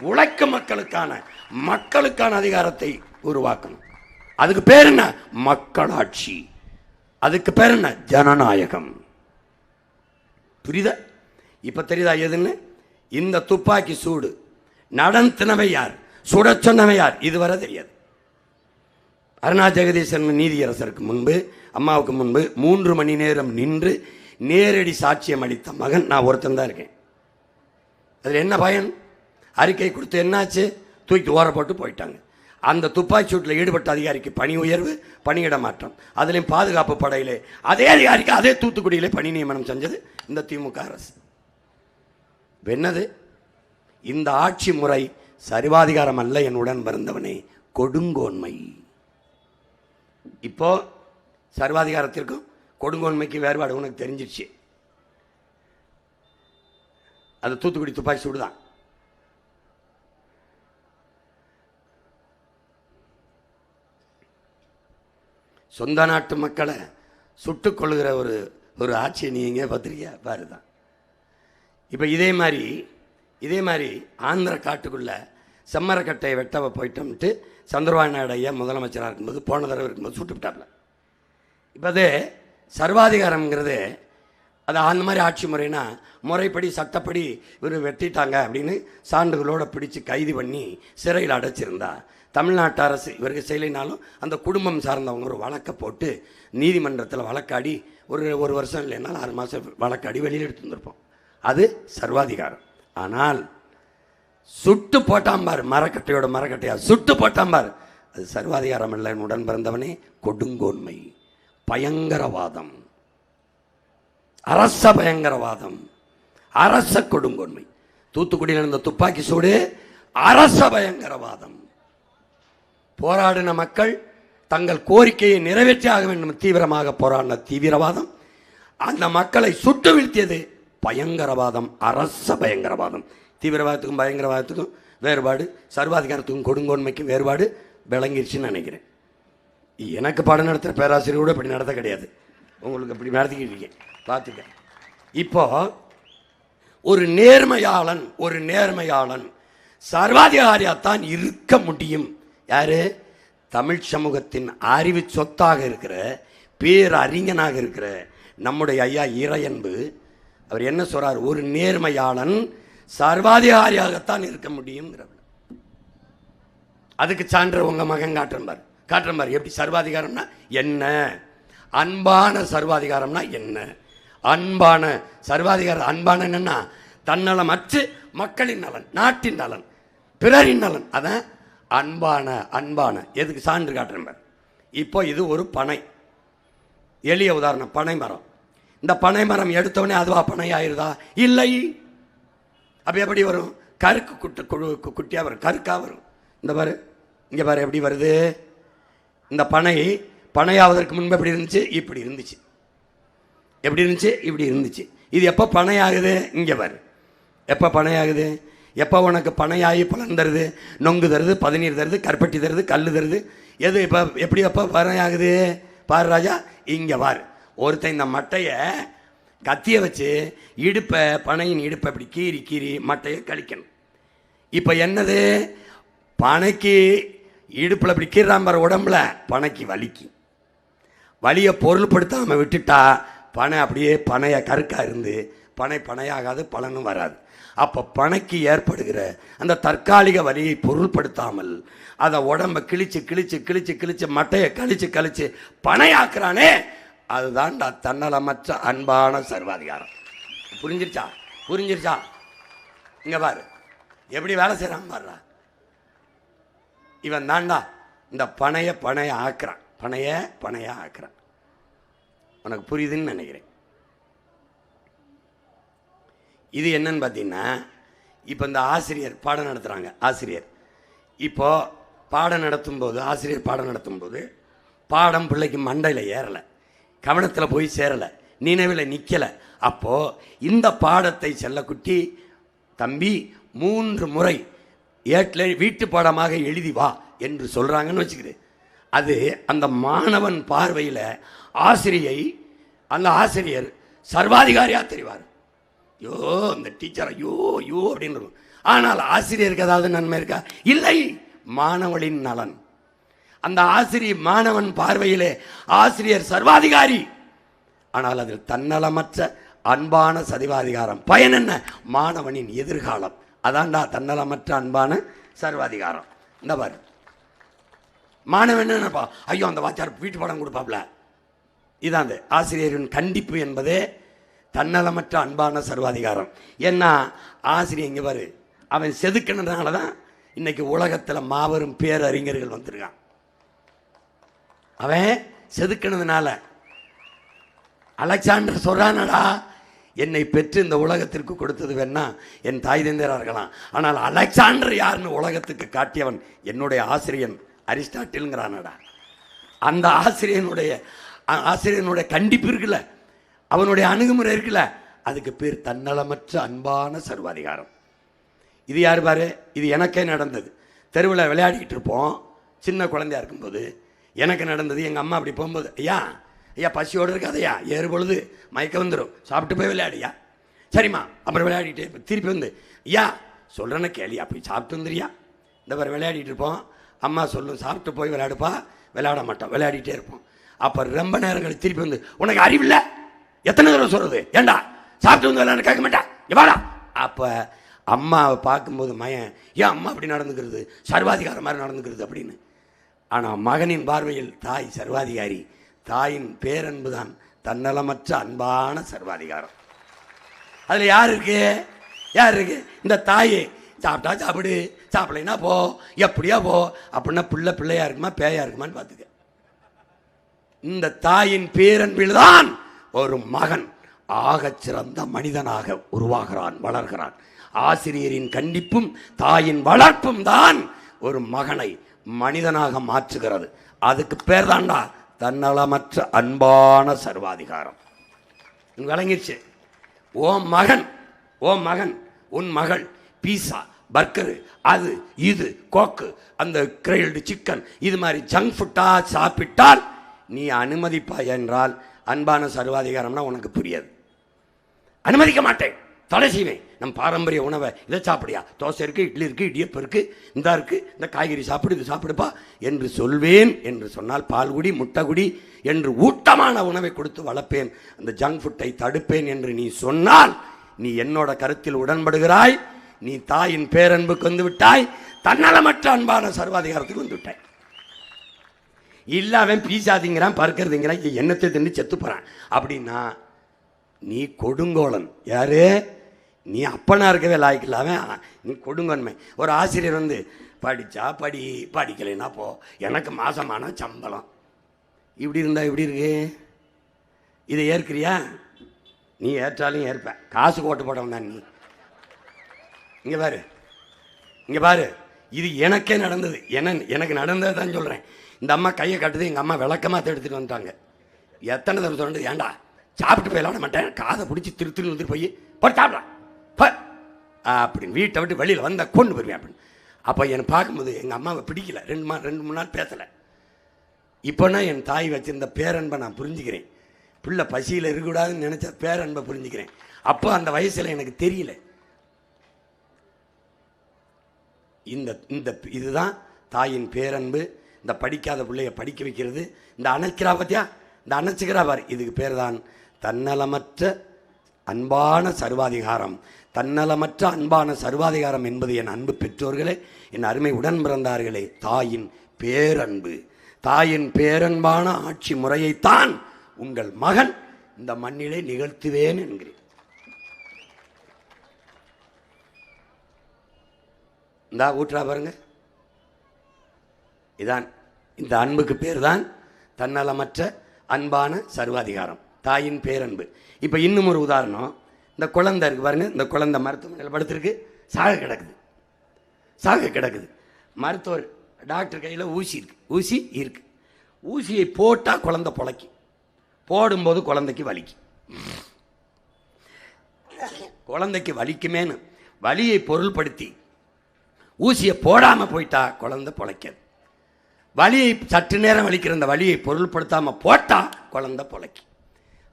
உழைக்கும் மக்களுக்கான அதிகாரத்தை உருவாக்கணும். அதுக்கு பேர் என்ன? மக்களாட்சி. அதுக்கு பேர் என்ன? ஜனநாயகம். புரியுதா? இப்ப தெரியுதா எதுன்னு? இந்த துப்பாக்கி சூடு நடத்தினவை யார், சுட சொன்னவை யார், இதுவரை தெரியாது. அருணா ஜெகதீசன் நீதியரசருக்கு முன்பு, அம்மாவுக்கு முன்பு 3 மணி நேரம் நின்று நேரடி சாட்சியம் அளித்த மகன் நான் ஒருத்தன் தான் இருக்கேன். அதில் என்ன பயன்? அறிக்கை கொடுத்து என்னாச்சு? தூக்கி ஓர போட்டு போயிட்டாங்க. அந்த துப்பாக்கி சூட்டில் ஈடுபட்ட அதிகாரிக்கு பணி உயர்வு, பணியிட மாற்றம். அதுலேயும் பாதுகாப்பு படையிலே அதே அதிகாரிக்கு அதே தூத்துக்குடியிலே பணி நியமனம் செஞ்சது இந்த திமுக அரசு. என்னது இந்த ஆட்சி முறை? சர்வாதிகாரம் அல்ல என்னுடன் பிறந்தவனே, கொடுங்கோன்மை. இப்போ சர்வாதிகாரத்திற்கும் கொடுங்கோன்மைக்கு வேறுபாடு உனக்கு தெரிஞ்சிருச்சு. அது தூத்துக்குடி துப்பாக்கி சூடுதான். சொந்த நாட்டு மக்களை சுட்டுக் கொள்ளுகிற ஒரு ஆட்சியை நீங்க பார்த்திருக்கியா? பாருதான். இப்போ இதே மாதிரி ஆந்திர காட்டுக்குள்ள செம்மரக்கட்டையை வெட்டவை போயிட்டோம்ட்டு சந்திரபாபு நாயுடு ஐயா முதலமைச்சராக இருக்கும்போது, போன தடவை இருக்கும்போது சுட்டு விட்டாப்ல. இப்போ அது சர்வாதிகாரம்ங்கிறது அது அந்த மாதிரி ஆட்சி முறைனா, முறைப்படி சட்டப்படி இவர் வெட்டிட்டாங்க அப்படின்னு சான்றுகளோடு பிடிச்சு கைது பண்ணி சிறையில் அடைச்சிருந்தா, தமிழ்நாட்டு அரசு இவருக்கு செய்யலைனாலும் அந்த குடும்பம் சார்ந்தவங்க ஒரு வழக்கை போட்டு நீதிமன்றத்தில் வழக்காடி ஒரு வருஷம் இல்லைனாலும் 6 மாதம் வழக்காடி வெளியில் எடுத்து வந்திருப்போம். அது சர்வாதிகாரம். ஆனால் சுட்டு போட்டாம்பார், மரக்கட்டையா சுட்டு போட்டாம்பார், அது சர்வாதிகாரம் இல்லை. உடன் பிறந்தவனே, கொடுங்கோன்மை, பயங்கரவாதம், அரச பயங்கரவாதம், அரச கொடுங்கோன்மை. தூத்துக்குடியில் இருந்த துப்பாக்கி சூடு அரச பயங்கரவாதம். போராடின மக்கள் தங்கள் கோரிக்கையை நிறைவேற்றி ஆக வேண்டும் தீவிரமாக போராடின தீவிரவாதம். அந்த மக்களை சுட்டு வீழ்த்தியது பயங்கரவாதம், அரச பயங்கரவாதம். தீவிரவாதத்துக்கும் பயங்கரவாதத்துக்கும் வேறுபாடு, சர்வாதிகாரத்துக்கும் கொடுங்கோன்மைக்கும் வேறுபாடு விளங்கிருச்சுன்னு நினைக்கிறேன். எனக்கு பாடம் நடத்துகிற பேராசிரியர் கூட இப்படி நடத்த கிடையாது, உங்களுக்கு இப்படி நடத்திக்கிட்டு இருக்கேன் பார்த்துக்க. இப்போ ஒரு நேர்மையாளன் சர்வாதிகாரியாத்தான் இருக்க முடியும். யாரு? தமிழ் சமூகத்தின் அறிவு சொத்தாக இருக்கிற, பேரறிஞனாக இருக்கிற நம்முடைய ஐயா இறையன்பு. அவர் என்ன சொல்றார்? ஒரு நேர்மையாளன் சர்வாதிகாரியாகத்தான் இருக்க முடியும். அதுக்கு சான்று உங்க மகன் காட்டுறன் பாரு. எப்படி சர்வாதிகாரம்னா என்ன, அன்பான சர்வாதிகாரம்னா என்ன? அன்பான சர்வாதிகாரம், அன்பான என்னன்னா தன்னலமற்று மக்களின் நலன், நாட்டின் நலன், பிறரின் நலன், அதான் அன்பான. எதுக்கு சான்று காட்டுறேன் பாரு. இப்போ இது ஒரு பனை, எளிய உதாரணம், பனை மரம். இந்த பனை மரம் எடுத்தவனே அதுவா பனை ஆயிருதா? இல்லை. அப்ப எப்படி வரும்? கருக்கு குட்டியா வரும், கருக்கா வரும். இந்த பாரு, இங்க பாரு எப்படி வருது. இந்த பனையாவதற்கு முன்பு எப்படி இருந்துச்சு? இப்படி இருந்துச்சு. எப்படி இருந்துச்சு? இப்படி இருந்துச்சு. இது எப்போ பனையாகுது? இங்க பாரு, எப்போ பனையாகுது? எப்போ உனக்கு பனையாகி பலன் தருது, நொங்கு தருது, பதநீர் தருது, கருப்பட்டி தருது, கல் தருது. எது இப்போ எப்படி எப்போ பனையாகுது? பாரு ராஜா, இங்க பாரு. ஒருத்தன் இந்த மட்டையை கத்தியை வச்சு பனையின் இடுப்பை இப்படி கீறி மட்டையை கழிக்கணும். இப்போ என்னது? பனைக்கு இடுப்பில் இப்படி கீறாம்பார் உடம்புல, பனைக்கு வலியை பொருள்படுத்தாமல் விட்டுட்டா பனை அப்படியே பனையை கருக்கா இருந்து பனையாகாது, பலனும் வராது. அப்போ பனைக்கு ஏற்படுகிற அந்த தற்காலிக வலியை பொருள்படுத்தாமல் அதை உடம்பை கிழிச்சு மட்டையை கழிச்சு பனையாக்குறானே, அதுதான் தன்னலமற்ற அன்பான சர்வாதிகாரம். புரிஞ்சிருச்சா? புரிஞ்சிருச்சா? இங்க பாரு எப்படி வேலை செய்யறான் பாருடா. இவன் தாண்டா இந்த பனைய ஆக்குறான், பனைய ஆக்குறான். உனக்கு புரியுதுன்னு நினைக்கிறேன். இது என்னன்னு பார்த்தீங்கன்னா, இப்போ இந்த ஆசிரியர் பாடம் நடத்துகிறாங்க. ஆசிரியர் இப்போ பாடம் நடத்தும்போது, ஆசிரியர் பாடம் நடத்தும்போது பாடம் பிள்ளைக்கு மண்டையில் ஏறலை, கவனத்தில் போய் சேரலை, நினைவில் நிற்கலை. அப்போது இந்த பாடத்தை செல்லக்குட்டி தம்பி 3 முறை ஏட்டில் வீட்டு பாடமாக எழுதி வா என்று சொல்கிறாங்கன்னு வச்சுக்கிது. அது அந்த மாணவன் பார்வையில் அந்த ஆசிரியர் சர்வாதிகாரியாக தெரிவார். ஐயோ இந்த டீச்சர் ஐயோ ஐயோ அப்படின்னு. ஆனால் ஆசிரியருக்கு ஏதாவது நன்மை இருக்கா? இல்லை. மாணவனின் நலன். அந்த ஆசிரியர் மாணவன் பார்வையிலே ஆசிரியர் சர்வாதிகாரி, ஆனால் அதில் தன்னலமற்ற அன்பான சர்வாதிகாரம். பயன் என்ன? மாணவனின் எதிர்காலம். அதான்டா தன்னலமற்ற அன்பான சர்வாதிகாரம். இந்த பாரு, மாணவன் என்னப்பா, ஐயோ அந்த வாத்தியார் வீட்டு பாடம் கொடுப்பாப்ல. இதான் அந்த ஆசிரியரின் கண்டிப்பு என்பதே தன்னலமற்ற அன்பான சர்வாதிகாரம். ஏன்னா ஆசிரியர் இங்கே பாரு, அவன் செதுக்கினதுனால தான் இன்னைக்கு உலகத்தில் மாபெரும் பேரறிஞர்கள் வந்திருக்கான். அவன் செதுக்கினதுனால. அலெக்சாண்டர் சொல்றானடா, என்னை பெற்று இந்த உலகத்திற்கு கொடுத்தது வேணா என் தாய் தந்தையராக இருக்கலாம், ஆனால் அலெக்சாண்டர் யாருன்னு உலகத்துக்கு காட்டியவன் என்னுடைய ஆசிரியன் அரிஸ்டாட்டில்ங்கிறானடா. அந்த ஆசிரியனுடைய கண்டிப்பு இருக்குல்ல, அவனுடைய அணுகுமுறை இருக்குல்ல, அதுக்கு பேர் தன்னலமற்ற அன்பான சர்வாதிகாரம். இது யார் பாரு, இது எனக்கே நடந்தது. தெருவில் விளையாடிக்கிட்டு இருப்போம், சின்ன குழந்தையா இருக்கும்போது எனக்கு நடந்தது. எங்கள் அம்மா அப்படி போகும்போது, ஐயா ஐயா பசியோடு இருக்காதையா, ஏறு பொழுது மயக்கம் வந்துடும், சாப்பிட்டு போய் விளையாடியா. சரிம்மா. அப்புறம் விளையாடிட்டு திருப்பி வந்து, ஐயா சொல்கிறேன்னு கேளியா, போய் சாப்பிட்டு வந்துடுறியா. இந்த மாதிரி விளையாடிட்டு இருப்போம். அம்மா சொல்லும், சாப்பிட்டு போய் விளையாடுப்பா. விளையாட மாட்டோம், விளையாடிட்டே இருப்போம். அப்போ ரொம்ப நேரங்கள் திருப்பி வந்து, உனக்கு அறிவில்லை, எத்தனை தடவை சொல்கிறது, ஏண்டா சாப்பிட்டு வந்து விளையாட கேட்க மாட்டேன், எவாடா. அப்போ அம்மாவை பார்க்கும்போது மயன், ஏன் அம்மா அப்படி நடந்துக்கிறது, சர்வாதிகாரம் மாதிரி நடந்துக்கிறது அப்படின்னு. ஆனால் மகனின் பார்வையில் தாய் சர்வாதிகாரி. தாயின் பேரன்பு தான் தன்னலமற்ற அன்பான சர்வாதிகாரம். அதில் யார் இருக்கு? இந்த தாயே சாப்பிட்டா சாப்பிடு, சாப்பிடலைன்னா போ, எப்படியா போ அப்படின்னா பிள்ளையா இருக்குமா பேயா இருக்குமான்னு பார்த்துக்க. இந்த தாயின் பேரன்பில் தான் ஒரு மகன் ஆகச் சிறந்த மனிதனாக உருவாகிறான், வளர்கிறான். ஆசிரியரின் கண்டிப்பும் தாயின் வளர்ப்பும் தான் ஒரு மகனை மனிதனாக மாற்றுகிறது. அதுக்கு பேர் தான்டா தன்னலமற்ற அன்பான சர்வாதிகாரம். விளங்கிடுச்சு? ஓ மகன் உன் மகள் பீஸா பர்கரு அது இது கோக்கு அந்த கிரில்டு சிக்கன் இது மாதிரி ஜங்க் ஃபுட்டா சாப்பிட்டால் நீ அனுமதிப்பாய் என்றால் அன்பான சர்வாதிகாரம்னா உனக்கு புரியாது. அனுமதிக்க மாட்டேன், தடை செய்வேன். நம் பாரம்பரிய உணவை இதை சாப்பிடியா, தோசை இருக்கு, இட்லி இருக்கு, இடியப்பம் இருக்கு, இந்த இருக்கு, இந்த காய்கறி சாப்பிடு, இது சாப்பிடுப்பா என்று சொல்வேன். என்று சொன்னால் பால்குடி முட்டைக்குடி என்று ஊட்டமான உணவை கொடுத்து வளர்ப்பேன், அந்த ஜங்க் ஃபுட்டை தடுப்பேன் என்று நீ சொன்னால் நீ என்னோட கருத்தில் உடன்படுகிறாய். நீ தாயின் பேரன்புக்கு வந்து விட்டாய், தன்னலமற்ற அன்பான சர்வாதிகாரத்துக்கு வந்து விட்டாய். இல்ல அவன் பீஸா திங்கிறான், பர்கர் திங்கிறான், எண்ணத்தை தின்னு செத்து போறான் அப்படின்னா நீ கொடுங்கோலன். யாரு? நீ அப்பனா இருக்கவே லாய்க்கல, அவன் நீ கொடுங்கோன்மை. ஒரு ஆசிரியர் வந்து படித்தா படி, படிக்கலைன்னா போ, எனக்கு மாசமான சம்பளம், இப்படி இருந்தா எப்படி இருக்கு? இதை ஏற்கிறியா? நீ ஏற்றாலும் ஏற்ப, காசு கோட்டு போட்டவன் தான் நீ. இங்கே பாரு, இது எனக்கே நடந்தது. எனக்கு நடந்தது தான் சொல்கிறேன். இந்த அம்மா கையை கட்டுது, எங்கள் அம்மா விளக்கமாக எடுத்துகிட்டு வந்துட்டாங்க. எத்தனை தடவை சொல்லிட்டு, ஏண்டா சாப்பிட்டு போய் விளாட மாட்டேன், காதை பிடிச்சி திரு வந்துட்டு போய் சாப்பிடலாம் அப்படின்னு வீட்டை விட்டு வெளியில் வந்தால் கொண்டு போயிருவேன் அப்படின்னு. அப்போ என்னை பார்க்கும்போது எங்கள் அம்மாவை பிடிக்கல, 2-3 நாள் பேசலை. இப்போனா என் தாய் வச்சிருந்த பேரன்பை நான் புரிஞ்சுக்கிறேன். பிள்ளை பசியில் இருக்கக்கூடாதுன்னு நினச்ச பேரன்பை புரிஞ்சுக்கிறேன். அப்போ அந்த வயசில் எனக்கு தெரியல. இதுதான் தாயின் பேரன்பு. இந்த படிக்காத பிள்ளைய படிக்க வைக்கிறது. இந்த அணைக்கிறா பத்தியா, இந்த அணைச்சிக்கிறா பாரு, இதுக்கு பேர் தான் தன்னலமற்ற அன்பான சர்வாதிகாரம். தன்னலமற்ற அன்பான சர்வாதிகாரம் என்பது என் அன்பு பெற்றோர்களே, என் அருமை உடன் பிறந்தார்களே, தாயின் பேரன்பு. தாயின் பேரன்பான ஆட்சி முறையைத்தான் உங்கள் மகன் இந்த மண்ணிலே நிகழ்த்துவேன் என்கிறேன். இந்தா ஊற்றா பாருங்க. இதான் இந்த அன்புக்கு பேர் தான் தன்னலமற்ற அன்பான சர்வாதிகாரம், தாயின் பேரன்பு. இப்போ இன்னும் ஒரு உதாரணம், இந்த குழந்தை இருக்கு பாருங்க. இந்த குழந்தை மருத்துவமனையில் படுத்திருக்கு, சாக கிடக்குது. மருத்துவர் டாக்டர் கையில் ஊசி இருக்கு. ஊசியை போட்டால் குழந்தை பொழைக்கும், போடும்போது குழந்தைக்கு வலிக்கும். குழந்தைக்கு வலிக்குமேனு வலியை பொருள்படுத்தி ஊசியை போடாமல் போயிட்டா குழந்தை பொழைக்காது. வலியை சற்று நேரம் வலிக்கிற அந்த வலியை பொருள்படுத்தாமல் போட்டால் குழந்தை பொழைக்கும்.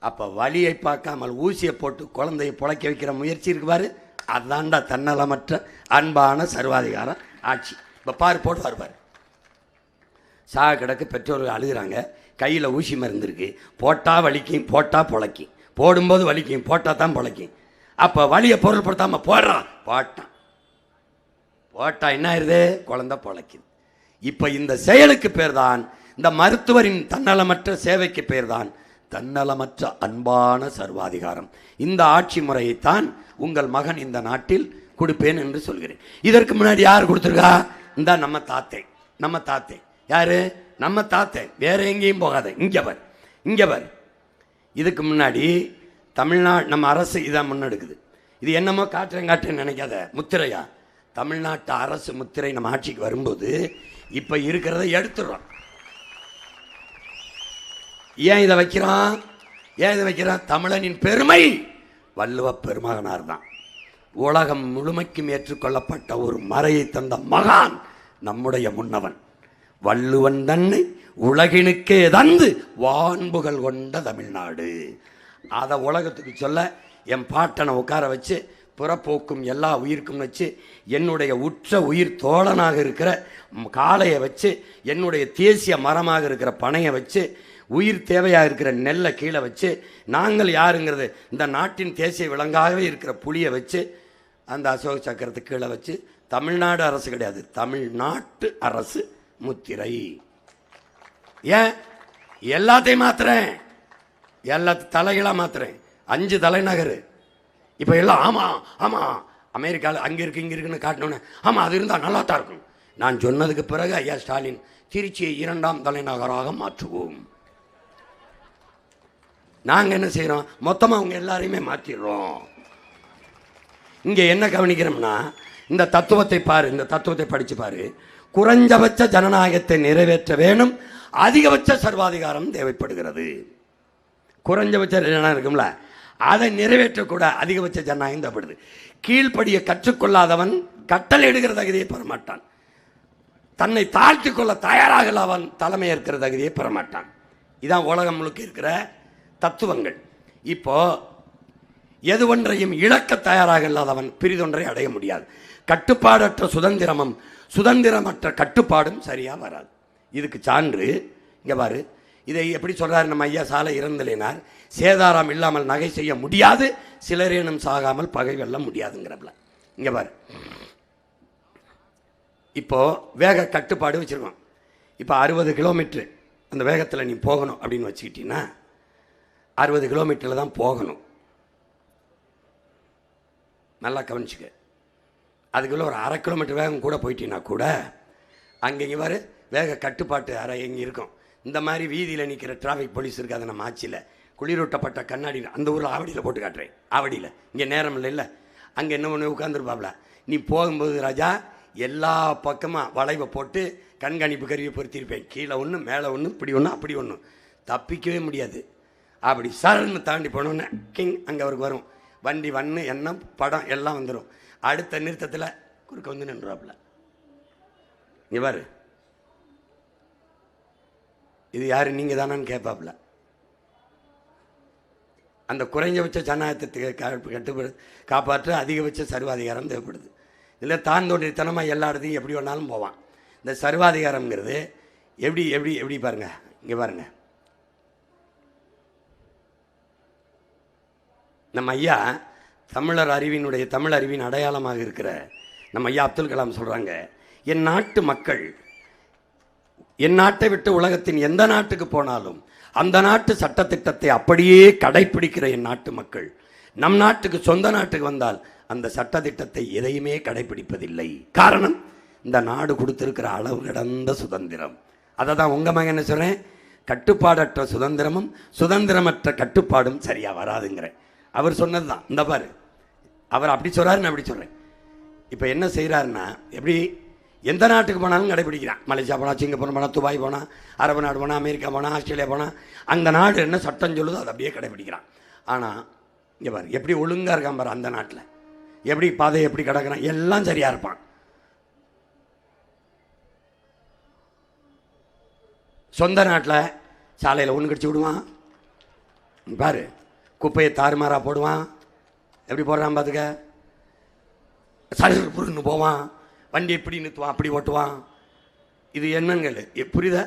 அப்போ வலியை பார்க்காமல் ஊசியை போட்டு குழந்தையை பொழைக்க வைக்கிற முயற்சி இருக்குவாரு, அதான்டா தன்னலமற்ற அன்பான சர்வாதிகாரம் ஆட்சி. இப்போ போட்டு வருவார். சாக கிடக்கு, பெற்றோர்கள் அழுகிறாங்க, கையில் ஊசி மருந்து இருக்கு, போட்டால் வலிக்கும், போட்டால் பொழைக்கும், போடும்போது வலிக்கும், போட்டால் தான் பொழைக்கும். அப்போ வலியை பொருள்படுத்தாமல் போட்டா என்ன ஆயிருது, குழந்தை பொழைக்குது. இப்போ இந்த செயலுக்கு பேர் தான், இந்த மருத்துவரின் தன்னலமற்ற சேவைக்கு பேர் தான் தன்னலமற்ற அன்பான சர்வாதிகாரம். இந்த ஆட்சி முறையைத்தான் உங்கள் மகன் இந்த நாட்டில் கொடுப்பேன் என்று சொல்கிறேன். இதற்கு முன்னாடி யார் கொடுத்துருக்கா? இந்த நம்ம தாத்தே. யாரு? நம்ம தாத்தே. வேற எங்கேயும் போகாத, இங்கே பார். இதுக்கு முன்னாடி தமிழ்நாடு நம்ம அரசு இதான் முன்னெடுக்குது. இது என்னமோ காட்டுறேன் நினைக்காத, முத்திரையா, தமிழ்நாட்டு அரசு முத்திரை நம்ம ஆட்சிக்கு வரும்போது இப்போ இருக்கிறத எடுத்துடுறோம். ஏன் இதை வைக்கிறான்? தமிழனின் பெருமை வள்ளுவ பெருமகனார் தான். உலகம் முழுமைக்கும் ஏற்றுக்கொள்ளப்பட்ட ஒரு மறையை தந்த மகான் நம்முடைய முன்னவன். வள்ளுவன் தன்னை உலகினுக்கே தந்து வான்புகள் கொண்ட தமிழ்நாடு. அதை உலகத்துக்கு சொல்ல என் பாட்டனை உட்கார வச்சு புறப்போக்கும் எல்லா உயிருக்கும் வச்சு, என்னுடைய உற்ற உயிர் தோழனாக இருக்கிற காளையை வச்சு, என்னுடைய தேசிய மரமாக இருக்கிற பனையை வச்சு, உயிர் தேவையாக இருக்கிற நெல்லை கீழே வச்சு, நாங்கள் யாருங்கிறது இந்த நாட்டின் தேசிய விலங்காகவே இருக்கிற புலியை வச்சு, அந்த அசோக சக்கரத்துக்கு கீழே வச்சு, தமிழ்நாடு அரசு கிடையாது, தமிழ்நாட்டு அரசு முத்திரை. ஏன் எல்லாத்தையும் மாத்துறேன், எல்லாத்தையும் தலைகளாக மாத்துறேன். 5 தலைநகர் இப்போ எல்லாம் ஆமாம் அமெரிக்காவில் அங்கே இருக்கு இங்கே இருக்குன்னு காட்டினோன்னே ஆமாம் அது இருந்தால் நல்லா தான் இருக்கும். நான் சொன்னதுக்கு பிறகு ஐயா ஸ்டாலின் திருச்சியை 2ஆம் தலைநகராக மாற்றுவோம். நாங்கள் என்ன செய்கிறோம், மொத்தமாக அவங்க எல்லாரையுமே மாற்றிடுறோம். இங்கே என்ன கவனிக்கிறோம்னா, இந்த தத்துவத்தை படித்து பாரு. குறைஞ்சபட்ச ஜனநாயகத்தை நிறைவேற்ற வேணும், அதிகபட்ச சர்வாதிகாரம் தேவைப்படுகிறது. குறைஞ்சபட்ச ஜனநாயகம் இருக்கும்ல, அதை நிறைவேற்றக்கூட அதிகபட்ச ஜனநாயகம் தேவைப்படுது. கீழ்ப்படியை கற்றுக்கொள்ளாதவன் கட்டளை எடுக்கிற தகுதியை பெறமாட்டான். தன்னை தாழ்த்தி கொள்ள தயாராக அவன் தலைமை ஏற்கிற தகுதியை பெறமாட்டான். இதான் உலகம் முழுக்க இருக்கிற தத்துவங்கள். இப்போ எது ஒன்றையும் இழக்க தயாராக இல்லாதவன் பிரிதொன்றை அடைய முடியாது. கட்டுப்பாடற்ற சுதந்திரமற்ற கட்டுப்பாடும் சரியாக வராது. இதுக்கு சான்று இங்கே பாரு. இதை எப்படி சொல்றாரு நம்ம ஐயா சாலை இறந்தலினார், சேதாரம் இல்லாமல் நகை செய்ய முடியாது, சிலரேனும் சாகாமல் பகை வெல்ல முடியாதுங்கிறப்பல. இங்கே பாரு, இப்போ வேக கட்டுப்பாடு வச்சிருக்கோம். இப்போ 60 கிலோமீட்டர் அந்த வேகத்தில் நீ போகணும் அப்படின்னு வச்சுக்கிட்டீங்கன்னா 60 கிலோமீட்டரில் தான் போகணும். நல்லா கவனிச்சுக்க. அதுக்குள்ளே ஒரு 1/2 கிலோமீட்டர் வேகம் கூட போயிட்டீங்கன்னா கூட அங்கே இங்கே வர வேக கட்டுப்பாட்டு அறை எங்கே இருக்கும். இந்த மாதிரி வீதியில் நிற்கிற டிராஃபிக் போலீஸ் இருக்காது நம்ம ஆட்சியில். குளிரூட்டப்பட்ட கண்ணாடி அந்த ஊரில் ஆவடியில் போட்டு காட்டுறேன். ஆவடியில் இங்கே நேரம் இல்லை, அங்கே என்ன ஒன்று உட்காந்துருப்பாப்ல. நீ போகும்போது ராஜா எல்லா பக்கமாக வளைவை போட்டு கண்காணிப்பு கருவியை பொருத்திருப்பேன். கீழே ஒன்று மேலே ஒன்று இப்படி ஒன்று அப்படி ஒன்று, தப்பிக்கவே முடியாது. அப்படி சரன்னு தாண்டி போனோன்னே கிங் அங்கே அவருக்கு வரும். வண்டி எண்ணம் படம் எல்லாம் வந்துடும். அடுத்த நிறுத்தத்தில் குறுக்க வந்து நின்றுவாப்புல. இவர் இது யாரு, நீங்கள் தானான்னு கேட்பாப்புல. அந்த குறைஞ்சபட்ச ஜனநாயகத்தை காப்பாற்ற அதிகபட்ச சர்வாதிகாரம் தேவைப்படுது. இதில் தான் தோன்றித்தனமாக எல்லா இடத்தையும் எப்படி வேணாலும் போவான். இந்த சர்வாதிகாரம்ங்கிறது எப்படி பாருங்க, இங்கே பாருங்க. நம்ம ஐயா தமிழ் அறிவின் அடையாளமாக இருக்கிற நம்ம ஐயா அப்துல் கலாம் சொல்கிறாங்க, என் நாட்டு மக்கள் என் நாட்டை விட்டு உலகத்தின் எந்த நாட்டுக்கு போனாலும் அந்த நாட்டு சட்டத்திட்டத்தை அப்படியே கடைப்பிடிக்கிற என் நாட்டு மக்கள் நம் நாட்டுக்கு சொந்த நாட்டுக்கு வந்தால் அந்த சட்டத்திட்டத்தை எதையுமே கடைப்பிடிப்பதில்லை. காரணம், இந்த நாடு கொடுத்துருக்கிற அளவு கடந்த சுதந்திரம். அதை தான் உங்கள் மகன் என்ன சொல்கிறேன், கட்டுப்பாடற்ற சுதந்திரமும் சுதந்திரமற்ற கட்டுப்பாடும் சரியாக வராதுங்கிறேன். அவர் சொன்னது தான். இந்த பாரு, அவர் அப்படி சொல்கிறாரு, நான் அப்படி சொல்கிறேன். இப்போ என்ன செய்கிறாருன்னா, எப்படி எந்த நாட்டுக்கு போனாலும் கடைபிடிக்கிறான். மலேசியா போனால், சிங்கப்பூர் போனால், துபாய் போனால், அரபு நாடு போனால், அமெரிக்கா போனால், ஆஸ்திரேலியா போனால், அந்த நாடு என்ன சட்டம் சொல்லுதோ அதை அப்படியே கடைபிடிக்கிறான். ஆனால் இங்கே பாரு எப்படி ஒழுங்காக இருக்கான் பாரு, அந்த நாட்டில் எப்படி பாதை எப்படி கிடக்கிறான், எல்லாம் சரியாக இருப்பான். சொந்த நாட்டில் சாலையில் ஒன்று கடிச்சு விடுவான் பாரு, குப்பையை தாறுமாறாக போடுவான். எப்படி போடுறான் பார்த்துக்க, சரி புருன்னு போவான், வண்டி எப்படி நிறுத்துவான், அப்படி ஓட்டுவான். இது என்னங்கள் புரியுதா?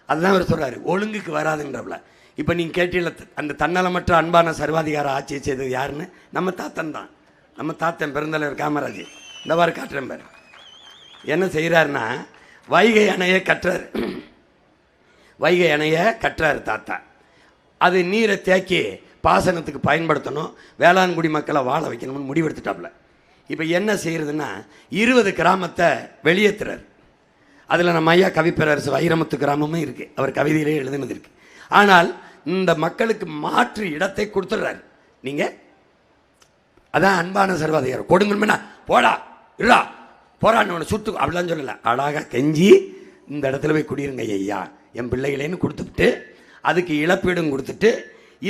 அதுதான் அவர் சொல்கிறாரு, ஒழுங்குக்கு வராதுன்றப்பல. இப்போ நீங்கள் கேட்டீங்கள, அந்த தன்னலமற்ற அன்பான சர்வாதிகார ஆட்சியை செய்தது யாருன்னு? நம்ம தாத்தன் தான். நம்ம தாத்தன் பெருந்தலைவர் காமராஜ். இந்த வார காட்டுறேன் பாரு என்ன செய்கிறாருன்னா, வைகை அணையை கட்டுறாரு. வைகை அணையை கட்டுறாரு தாத்தா. அது நீரை தேக்கி பாசனத்துக்கு பயன்படுத்தணும், வேளாண்குடி மக்களை வாழ வைக்கணும்னு முடிவெடுத்துட்டாப்புல. இப்போ என்ன செய்கிறதுன்னா, 20 கிராமத்தை வெளியேற்றுறாரு. அதில் நம்ம ஐயா கவிப்பேரரசு வைரமுத்து கிராமமும் இருக்குது, அவர் கவிதையிலே எழுதுனது இருக்குது. ஆனால் இந்த மக்களுக்கு மாற்று இடத்தை கொடுத்துட்றாரு. நீங்கள் அதான் அன்பான சர்வாதிகாரம். கொடுங்கணும்னா போடா இல்லா போரான்னு சுட்டு அப்படிலாம் சொல்லலை, அழகாக கெஞ்சி இந்த இடத்துல போய் குடியிருங்க ஐயா என் பிள்ளைகளேன்னு கொடுத்துட்டு, அதுக்கு இழப்பீடும் கொடுத்துட்டு,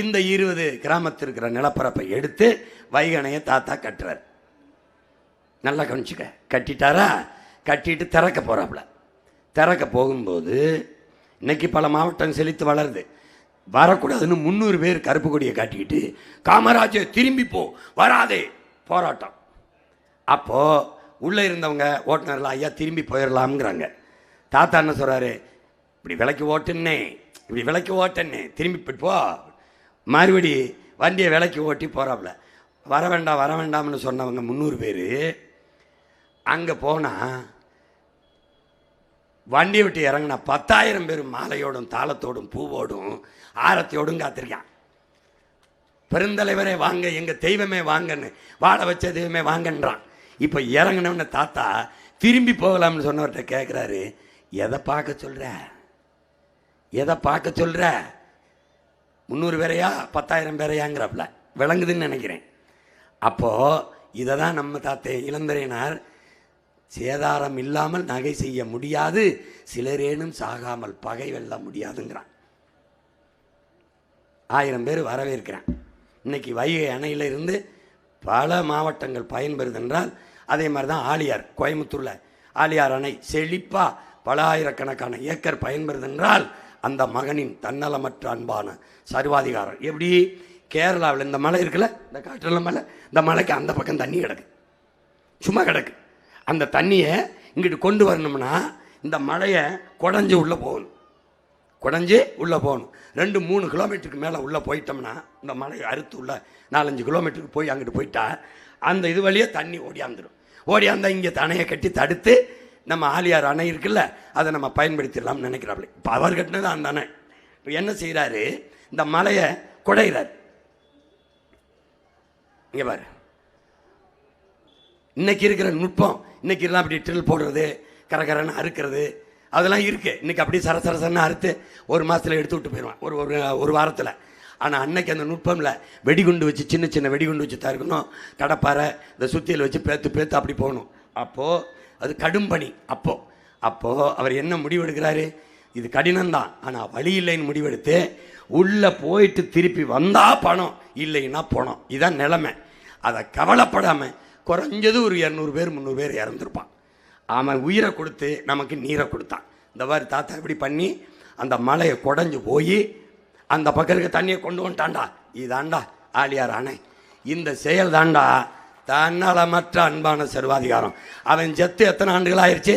இந்த 20 கிராமத்தில் இருக்கிற நிலப்பரப்பை எடுத்து வைகணையை தாத்தா கட்டுறார். நல்லா கவனிச்சுக்க. கட்டிட்டாரா? கட்டிட்டு திறக்க போகிறாப்புல. திறக்க போகும்போது இன்னைக்கு பல மாவட்டம் செழித்து வளருது. வரக்கூடாதுன்னு 300 பேர் கருப்பு கொடியை காட்டிக்கிட்டு, காமராஜே திரும்பி போ, வராதே, போராட்டம். அப்போது உள்ளே இருந்தவங்க ஓட்டுநர்லாம் ஐயா திரும்பி போயிடலாம்ங்கிறாங்க. தாத்தா என்ன சொல்கிறாரு, இப்படி விலைக்கு ஓட்டுன்னே, இப்படி விலைக்கு ஓட்டன்னே, திரும்பி போயிட்டு போ. மறுபடி வண்டியை விலைக்கு ஓட்டி போகிறாப்புல. வர வேண்டாம் வர வேண்டாம்னு சொன்னவங்க 300 பேர் அங்கே போனால் வண்டியை விட்டு இறங்கினா 10,000 பேர் மாலையோடும் தாளத்தோடும் பூவோடும் ஆரத்தியோடும் காத்திருக்கான். பெருந்தலைவரே வாங்க, எங்கள் தெய்வமே வாங்கன்னு, வாழ வச்ச தெய்வமே வாங்கன்றான். இப்போ இறங்கினவன தாத்தா திரும்பி போகலாம்னு சொன்னவர்கிட்ட கேட்குறாரு, எதை பார்க்க சொல்கிற, எதை பார்க்க சொல்கிற, 300 பேரையா 10,000 பேரையாங்கிறப்பல விளங்குதுன்னு நினைக்கிறேன். அப்போது இதை தான் நம்ம தாத்தே இளந்தரையினார், சேதாரம் இல்லாமல் நகை செய்ய முடியாது, சிலரேனும் சாகாமல் பகை வெல்ல முடியாதுங்கிறான். 1000 பேர் வரவேற்கிறான். இன்னைக்கு வைகை அணையில் இருந்து பல மாவட்டங்கள் பயன்பெறுதென்றால், அதே மாதிரி தான் ஆலியார், கோயம்புத்தூரில் ஆலியார் அணை செழிப்பாக பல ஆயிரக்கணக்கான ஏக்கர் பயன்பெறுதென்றால் அந்த மகனின் தன்னலமற்ற அன்பான சர்வாதிகாரம். எப்படி கேரளாவில் இந்த மலை இருக்குல்ல, இந்த காற்றுல மலை, இந்த மலைக்கு அந்த பக்கம் தண்ணி கிடக்கு, சும்மா கிடக்கு. அந்த தண்ணியை இங்கிட்டு கொண்டு வரணும்னா இந்த மலையை குடஞ்சி உள்ளே போகணும், குடஞ்சி உள்ளே போகணும். 2-3 கிலோமீட்டருக்கு மேலே உள்ளே போயிட்டோம்னா, இந்த மலையை அறுத்து உள்ள 4-5 கிலோமீட்டருக்கு போய் அங்கிட்டு போயிட்டா அந்த இது வழியே தண்ணி ஓடியாந்துடும். ஓடியாந்தா இங்கே அணையை கட்டி தடுத்து நம்ம ஆலியார் அணை இருக்குல்ல, அதை நம்ம பயன்படுத்திடலாம்னு நினைக்கிறாப்புல. இப்போ அவர் கட்டினது அந்த அணை. இப்போ என்ன செய்கிறாரு, இந்த மலையை குடைகிறார். இங்கே பாரு, இன்னைக்கு இருக்கிற நுட்பம், இன்னைக்கு எல்லாம் அப்படி ட்ரில் போடுறது, கரகரன்னு அறுக்கிறது, அதெல்லாம் இருக்குது. இன்றைக்கி அப்படி சரசரசன்னு அறுத்து ஒரு மாதத்தில் எடுத்து விட்டு போயிடுவான், ஒரு வாரத்தில். ஆனால் அன்னைக்கு அந்த நுட்பமில் வெடிகுண்டு வச்சு, சின்ன சின்ன வெடிகுண்டு வச்சு தான் இருக்கணும், கடப்பாறை இந்த சுத்தியில் வச்சு பேத்து அப்படி போகணும். அப்போது அது கடும் பணி. அப்போது அவர் என்ன முடிவெடுக்கிறாரு, இது கடினம்தான் ஆனால் வழி இல்லைன்னு முடிவெடுத்து, உள்ளே போயிட்டு திருப்பி வந்தால் பணம், இல்லைன்னா பணம், இதுதான் நிலைமை. அதை கவலைப்படாமல் குறைஞ்சது ஒரு 200 பேர் 300 பேர் இறந்துருப்பான். அவன் உயிரை கொடுத்து நமக்கு நீரை கொடுத்தான். இந்த மாதிரி தாத்தா இப்படி பண்ணி அந்த மலையை குடஞ்சி போய் அந்த பக்கம் இருக்க தண்ணியை கொண்டு வந்துட்டான்டா. இதாண்டா ஆலியார் அணை. இந்த செயல் தாண்டா தன்னலமற்ற அன்பான சர்வாதிகாரம். அவன் செத்து எத்தனை ஆண்டுகள் ஆயிடுச்சு,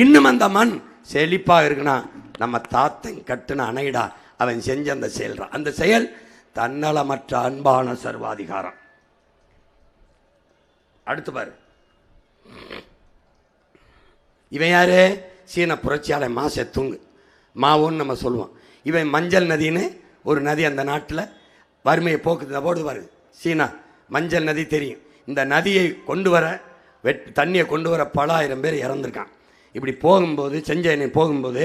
இன்னும் அந்த மண் செழிப்பாக இருக்குன்னா நம்ம தாத்தன் கட்டுன அணைடா. அவன் செஞ்ச அந்த செயல்றான், அந்த செயல் தன்னலமற்ற அன்பான சர்வாதிகாரம். அடுத்து பாரு, இவன் யாரு, சீன புரட்சியாளர் மா செத்துங்கு, மாவோன்னு நம்ம சொல்லுவோம். இவன் மஞ்சள் நதின்னு ஒரு நதி அந்த நாட்டில் வறுமையை போக்குது போடுது பாரு, சீனா மஞ்சள் நதி தெரியும். இந்த நதியை கொண்டு வர தண்ணியை கொண்டு வர பல ஆயிரம் பேர் இறந்துருக்கான். இப்படி போகும்போது செஞ்சேனை போகும்போது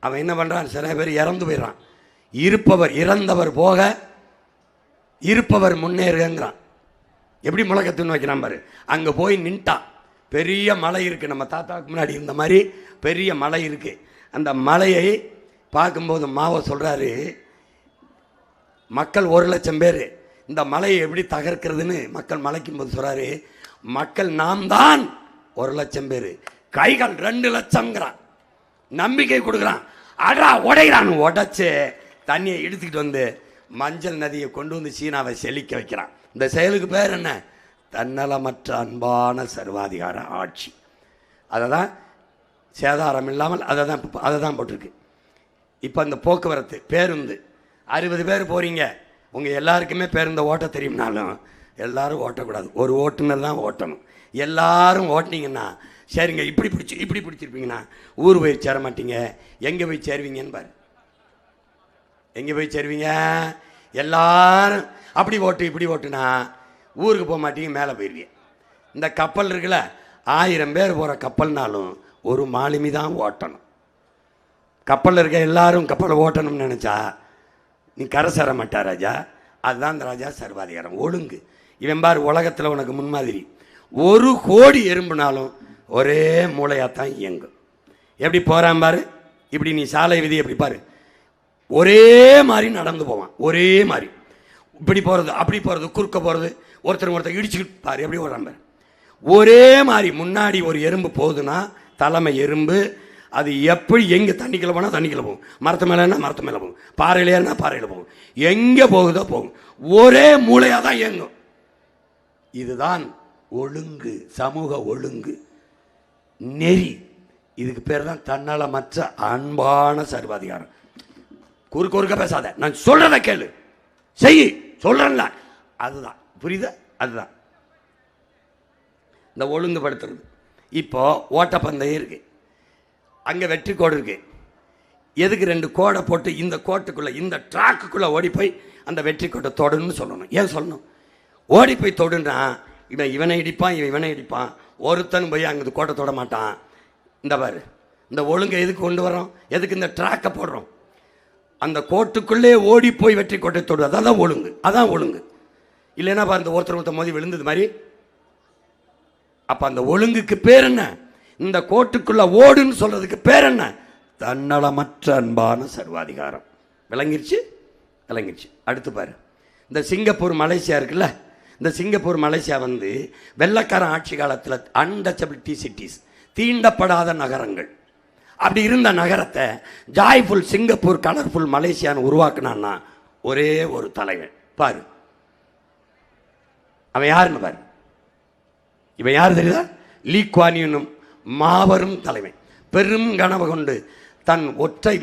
அவன் என்ன பண்ணுறான், சில பேர் இறந்து போயிடறான். இறந்தவர் போக இருப்பவர் முன்னேறுங்கிறான். எப்படி முழக்கத்துன்னு வைக்கிறான் பாரு. அங்கே போய் நின்ட்டான். பெரிய மலை இருக்குது, நம்ம தாத்தாவுக்கு முன்னாடி இருந்த மாதிரி பெரிய மலை இருக்குது. அந்த மலையை பார்க்கும்போது மாவை சொல்கிறாரு, மக்கள் 1,00,000 பேர், இந்த மலையை எப்படி தகர்க்கிறதுன்னு மக்கள் மலைக்கும் போது சொல்கிறாரு, மக்கள் நாம் தான் 1,00,000 பேர், கைகள் 2,00,000ங்கிறான். நம்பிக்கை கொடுக்குறான். அடா உடைகிறான். உடைச்சு தண்ணியை எடுத்துக்கிட்டு வந்து மஞ்சள் நதியை கொண்டு வந்து சீனாவை செழிக்க வைக்கிறான். இந்த செயலுக்கு பேர் என்ன? தன்னலமற்ற அன்பான சர்வாதிகார ஆட்சி. அதை தான் சேதாரம் இல்லாமல் அதை தான் போட்டிருக்கு. இப்போ இந்த போக்குவரத்து பேருந்து 60 பேர் போகிறீங்க, உங்கள் எல்லாருக்குமே பேருந்தை ஓட்ட தெரியும்னாலும் எல்லாரும் ஓட்டக்கூடாது, ஒரு ஓட்டுநர் தான் ஓட்டணும். எல்லாரும் ஓட்டினீங்கன்னா சரிங்க, இப்படி பிடிச்சிருப்பீங்கன்னா ஊர் போய் சேர மாட்டீங்க. எங்கே போய் சேருவீங்கன்னு பாரு. எங்கே போய் சேருவீங்க? எல்லாரும் அப்படி ஓட்டு இப்படி ஓட்டுனா ஊருக்கு போக மாட்டீங்க, மேலே போயிடுவீங்க. இந்த கப்பல் இருக்குல்ல, 1000 பேர் போகிற கப்பல்னாலும் ஒரு மாலுமி தான் ஓட்டணும். கப்பலில் இருக்க எல்லாரும் கப்பலை ஓட்டணும்னு நினச்சா நீ கரை சேர மாட்டா ராஜா. அதுதான் இந்த ராஜா சர்வாதிகாரம், ஒழுங்கு. இவன் பார் உலகத்தில் உனக்கு முன்மாதிரி. 1 கோடி எறும்புனாலும் ஒரே மூளையாகத்தான் இயங்கும். எப்படி போகிறான் பாரு. இப்படி நீ சாலை விதி எப்படி பாரு, ஒரே மாதிரி நடந்து போவான். ஒரே மாதிரி இப்படி போகிறது அப்படி போகிறது குறுக்க போகிறது, ஒருத்தர் இடிச்சுக்கிட்டு பாரு எப்படி ஓடுறான் பாரு. ஒரே மாதிரி முன்னாடி ஒரு எறும்பு போகுதுன்னா தலைமை எறும்பு, அது எப்படி எங்கே தண்ணிக்குள்ள போனால் தண்ணிக்குள்ள போகும், மரத்து மேலேன்னா மரத்து மேலே போகும், பாறையிலேன்னா பாறையில் போகும், எங்கே போகுதோ போகும். ஒரே மூளையாக தான் இயங்கும். இதுதான் ஒழுங்கு, சமூக ஒழுங்கு, நெறி. இதுக்கு பேர் தான் தன்னலமற்ற அன்பான சர்வாதிகாரம். குறுக்க பேசாத, நான் சொல்றத கேளு, செய், சொல்றேன்ல, அதுதான் புரியுதா? அதுதான் இந்த ஒழுங்குபடுத்துறது. இப்போ ஓட்டப்பந்தயம் இருக்கு, அங்கே வெற்றி கோடு இருக்கு. எதுக்கு 2 கோடை போட்டு இந்த கோட்டுக்குள்ளே இந்த ட்ராக்குக்குள்ளே ஓடி போய் அந்த வெற்றி கோட்டை தொடணும்னு சொல்லணும். ஏன் சொல்லணும்? ஓடி போய் தொடுன்னா இவனை இடிப்பான், இவனை இடிப்பான், ஒருத்தன் போய் அங்கே கோட்டை தொட மாட்டான். இந்த பாரு, இந்த ஒழுங்கை எதுக்கு கொண்டு வரோம்? எதுக்கு இந்த ட்ராக்கை போடுறோம்? அந்த கோட்டுக்குள்ளே ஓடி போய் வெற்றி கோட்டை தொடு, அதான் ஒழுங்கு. அதான் ஒழுங்கு. இல்லைன்னா பாரு, இந்த ஒருத்தர் மோதி விழுந்தது மாதிரி. அப்போ அந்த ஒழுங்குக்கு பேர் என்ன? இந்த கோட்டுக்குள்ள ஓடுன்னு சொல்றதுக்கு பேர் என்ன? தன்னலமற்ற அன்பான சர்வாதிகாரம். விளங்கிருச்சு? விளங்கிருச்சு. அடுத்து பாரு, இந்த சிங்கப்பூர் மலேசியா இருக்குல்ல, இந்த சிங்கப்பூர் மலேசியா வந்து வெள்ளக்காரன் ஆட்சி காலத்தில் அன்டச்சபிலிட்டி சிட்டிஸ், தீண்டப்படாத நகரங்கள். அப்படி இருந்த நகரத்தை ஜாய்ஃபுல் சிங்கப்பூர், கலர்ஃபுல் மலேசியான்னு உருவாக்குனான்னா ஒரே ஒரு தலைவன் பாரு. அவன் யாருன்னு பாரு. இவன் யார் தெரியுதா? லீ குவான் யூ, மாபெரும் தலைவன். பெரும் கனவு கொண்டு தன் ஒற்றை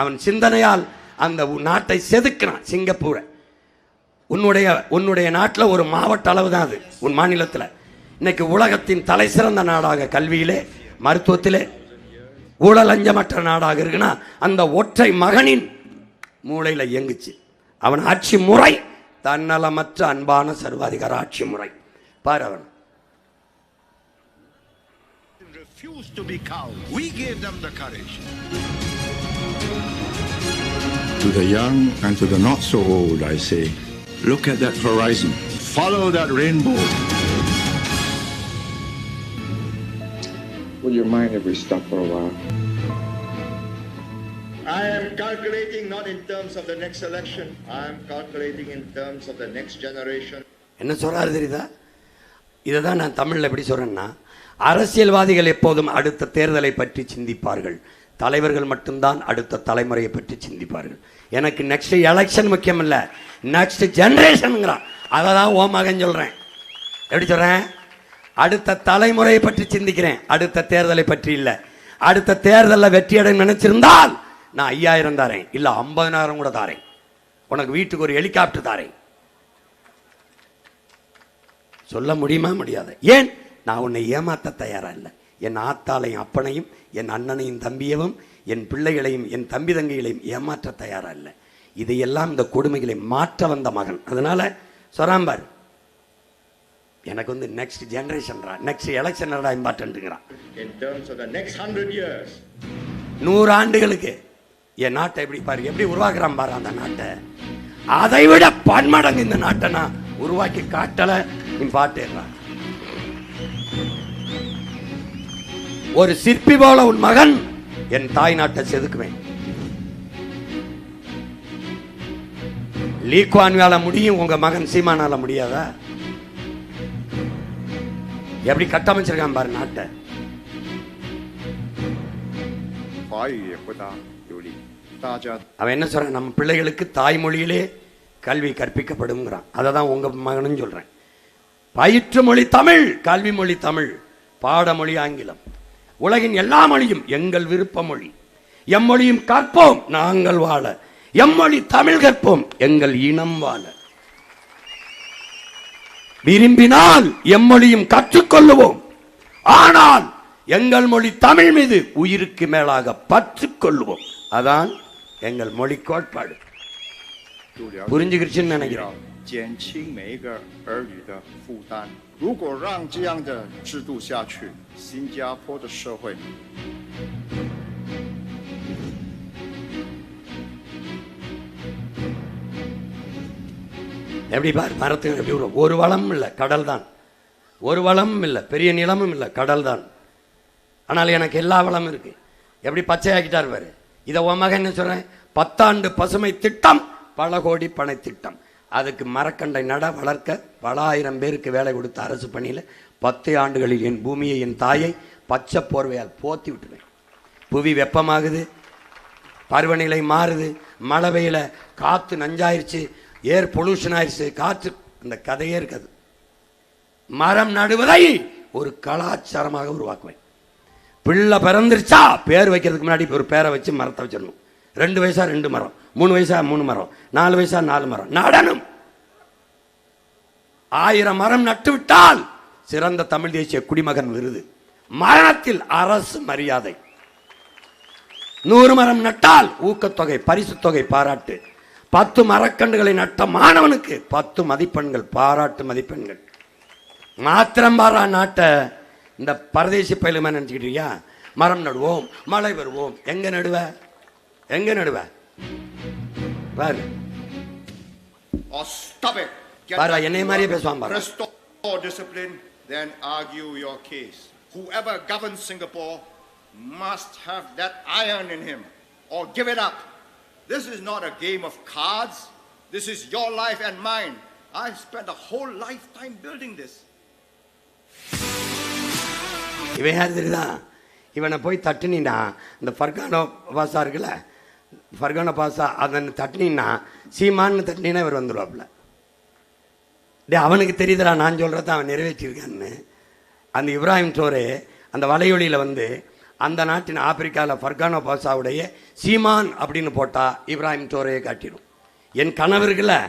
அவன் சிந்தனையால் அந்த நாட்டை செதுக்கினான். சிங்கப்பூரை உன்னுடைய நாட்டில் ஒரு மாவட்ட அளவு தான் அது, உன் மாநிலத்தில். இன்னைக்கு உலகத்தின் தலை சிறந்த நாடாக கல்வியிலே, மருத்துவத்திலே, ஊழல் அஞ்சமற்ற நாடாக இருக்குன்னா அந்த ஒற்றை மகனின் மூளையில் இயங்குச்சு. அவன் ஆட்சி முறை தன்னலமற்ற அன்பான சர்வாதிகார ஆட்சி முறை. பாரு, அவன் refused to be cowed. We gave them the courage. To the young and to the not so old, I say, look at that horizon. Follow that rainbow. Would you mind if we stop for a while? I am calculating not in terms of the next election. I am calculating in terms of the next generation. என்ன சொல்றாரு தெரியுதா? இதை தான் நான் தமிழில் எப்படி சொல்றேன்னா, அரசியல்வாதிகள் எப்போதும் அடுத்த தேர்தலை பற்றி சிந்திப்பார்கள், தலைவர்கள் மட்டும்தான் அடுத்த தலைமுறையை பற்றி சிந்திப்பார்கள். எனக்கு நெக்ஸ்ட் எலெக்ஷன் முக்கியம் இல்லை, நெக்ஸ்ட் ஜெனரேஷனுங்கிறான். அதை தான் ஓ மகன் சொல்கிறேன். எப்படி சொல்கிறேன்? அடுத்த தலைமுறையை பற்றி சிந்திக்கிறேன், அடுத்த தேர்தலை பற்றி இல்லை. அடுத்த தேர்தலில் வெற்றியடை நினைச்சிருந்தால் நான் 5000 தாரேன், இல்லை 50,000 கூட தாரேன், உனக்கு வீட்டுக்கு ஒரு ஹெலிகாப்டர் தாரேன். சொல்ல முடியுமா? முடியாது. ஏன்? நான் உன்னை ஏமாற்ற தயாரா இல்லை. என் ஆத்தாளையும் அப்பனையும், என் அண்ணனையும் தம்பியவும், என் பிள்ளைகளையும் என் தம்பி தங்கைகளையும் ஏமாற்ற தயாரா இல்லை. இதையெல்லாம் இந்த கொடுமைகளை மாற்ற வந்த மகன். அதனால சொராம்பார், எனக்கு வந்து நெக்ஸ்ட் ஜெனரேஷன்ரா, நெக்ஸ்ட் எலெக்ஷன் இம்பார்ட்டன்ட்டுங்கிறான். in terms of the next 100 years. 100 ஆண்டுகளுக்கு என் நாட்டை எப்படி பாரு, எப்படி உருவாக்குறான் பாரு அந்த நாட்டை. அதை விட பன்மடங்கு இந்த நாட்டை நான் உருவாக்கி காட்டல இம்பார்ட்டன்றான். ஒரு சிற்பி போல உன் மகன் என் தாய் நாட்டை செதுக்குவேன். லீ குவான் வேலை முடியும், உங்க மகன் சீமானால முடியாதா? எப்படி கட்டமைச்சிருக்கான் பாரு நாட்டை. 华语也不大流利，大家 அவன் என்ன சொல்றான், நம்ம பிள்ளைகளுக்கு தாய்மொழியிலே கல்வி கற்பிக்கப்படுங்கிறான். அதை தான் உங்க மகனும் சொல்றேன். பயிற்று மொழி தமிழ், கல்வி மொழி தமிழ், பாடமொழி ஆங்கிலம். உலகின் எல்லா மொழியும் எங்கள் விருப்ப மொழி. எம்மொழியும் கற்போம் நாங்கள் வாழ, எம்மொழி தமிழ் கற்போம் எங்கள் இனம் வாழ. விரும்பினால் எம்மொழியும் கற்றுக்கொள்ளுவோம், ஆனால் எங்கள் மொழி தமிழ் மீது உயிருக்கு மேலாக பற்று கொள்ளுவோம். அதான் எங்கள் மொழி கோட்பாடு. 就了解 புரிஞ்சுக்கிடுச்சுன்னு நினைக்கிறோம். 减轻每一个儿女的负担。如果让这样的制度下去，新加坡的社会 எப்படி பார், மரத்துக்கு எப்படி ஒரு வளமும் இல்லை, கடல் தான். ஒரு வளமும் இல்லை, பெரிய நிலமும் இல்லை, கடல் தான். ஆனால் எனக்கு எல்லா வளமும் இருக்கு. எப்படி பச்சையாக்கிட்டார் பாரு. இதை உன் மகன் என்ன சொல்றேன், 10 ஆண்டு பசுமை திட்டம், பல கோடி பனை திட்டம். அதுக்கு மரக்கண்டை நட வளர்க்க பல ஆயிரம் பேருக்கு வேலை கொடுத்த அரசு பணியில் 10 ஆண்டுகளில் என் பூமியை, என் தாயை பச்சை போர்வையால் போத்தி விட்டுருவேன். புவி வெப்பமாகுது, பருவநிலை மாறுது, மழை பெய்யல, காற்று நஞ்சாயிருச்சு, ஏர் பொல்யூஷன் ஆயிடுச்சு, காற்று, அந்த கதையே இருக்காது. மரம் நடுவதை ஒரு கலாச்சாரமாக உருவாக்குவேன். பிள்ளை பிறந்துருச்சா பேர் வைக்கிறதுக்கு முன்னாடி ஒரு பேரை வச்சு மரத்தை வச்சிடணும். 2 வயசா 2 மரம், 3 வயசா 3 மரம், 4 வயசா 4 மரம் நடணும். 1000 மரம் நட்டு விட்டால் சிறந்த தமிழ் தேசிய குடிமகன் விருது, மரணத்தில் அரசு மரியாதை. 100 மரம் நட்டால் ஊக்கத்தொகை, பரிசு தொகை, பாராட்டு. 10 மரக்கன்றுகளை நட்ட மாணவனுக்கு 10 மதிப்பெண்கள், பாராட்டு மதிப்பெண்கள். மாத்திரம் பாரா நாட்டை இந்த பரதேசி பயிலுமே நினைச்சுக்கிட்டியா? மரம் நடுவோம், மழை வருவோம். எங்க நடுவ, எங்க நடுவ பாரு. Oh, stop it. பாரு, என்னைய மாதிரியே பேசுவான் பாரு. Restore discipline, then argue your case. Whoever governs Singapore must have that iron in him, or give it up. This is not a game of cards. This is your life and mine. I spent a whole lifetime building this. இவன் யார் தெரியுதா? இவனை போய் தட்டுனா, இந்த ஃபர்கானோ பாசா இருக்குல்ல, ஃபர்கானோ பாசா, அதை தட்டுனா, சீமான்னு தட்டினா இவர் வந்துடுவாப்புல. டே, அவனுக்கு தெரியுதுடா நான் சொல்கிறத அவன் நிறைவேற்றியிருக்கான்னு. அந்த இப்ராஹிம் ட்ரோரே அந்த வலையொலியில் வந்து அந்த நாட்டின் ஆப்பிரிக்காவில் ஃபர்கானோ பாசாவுடைய சீமான் அப்படின்னு போட்டால் இப்ராஹிம் ட்ரோரையை காட்டிடும். என் கனவர்களை,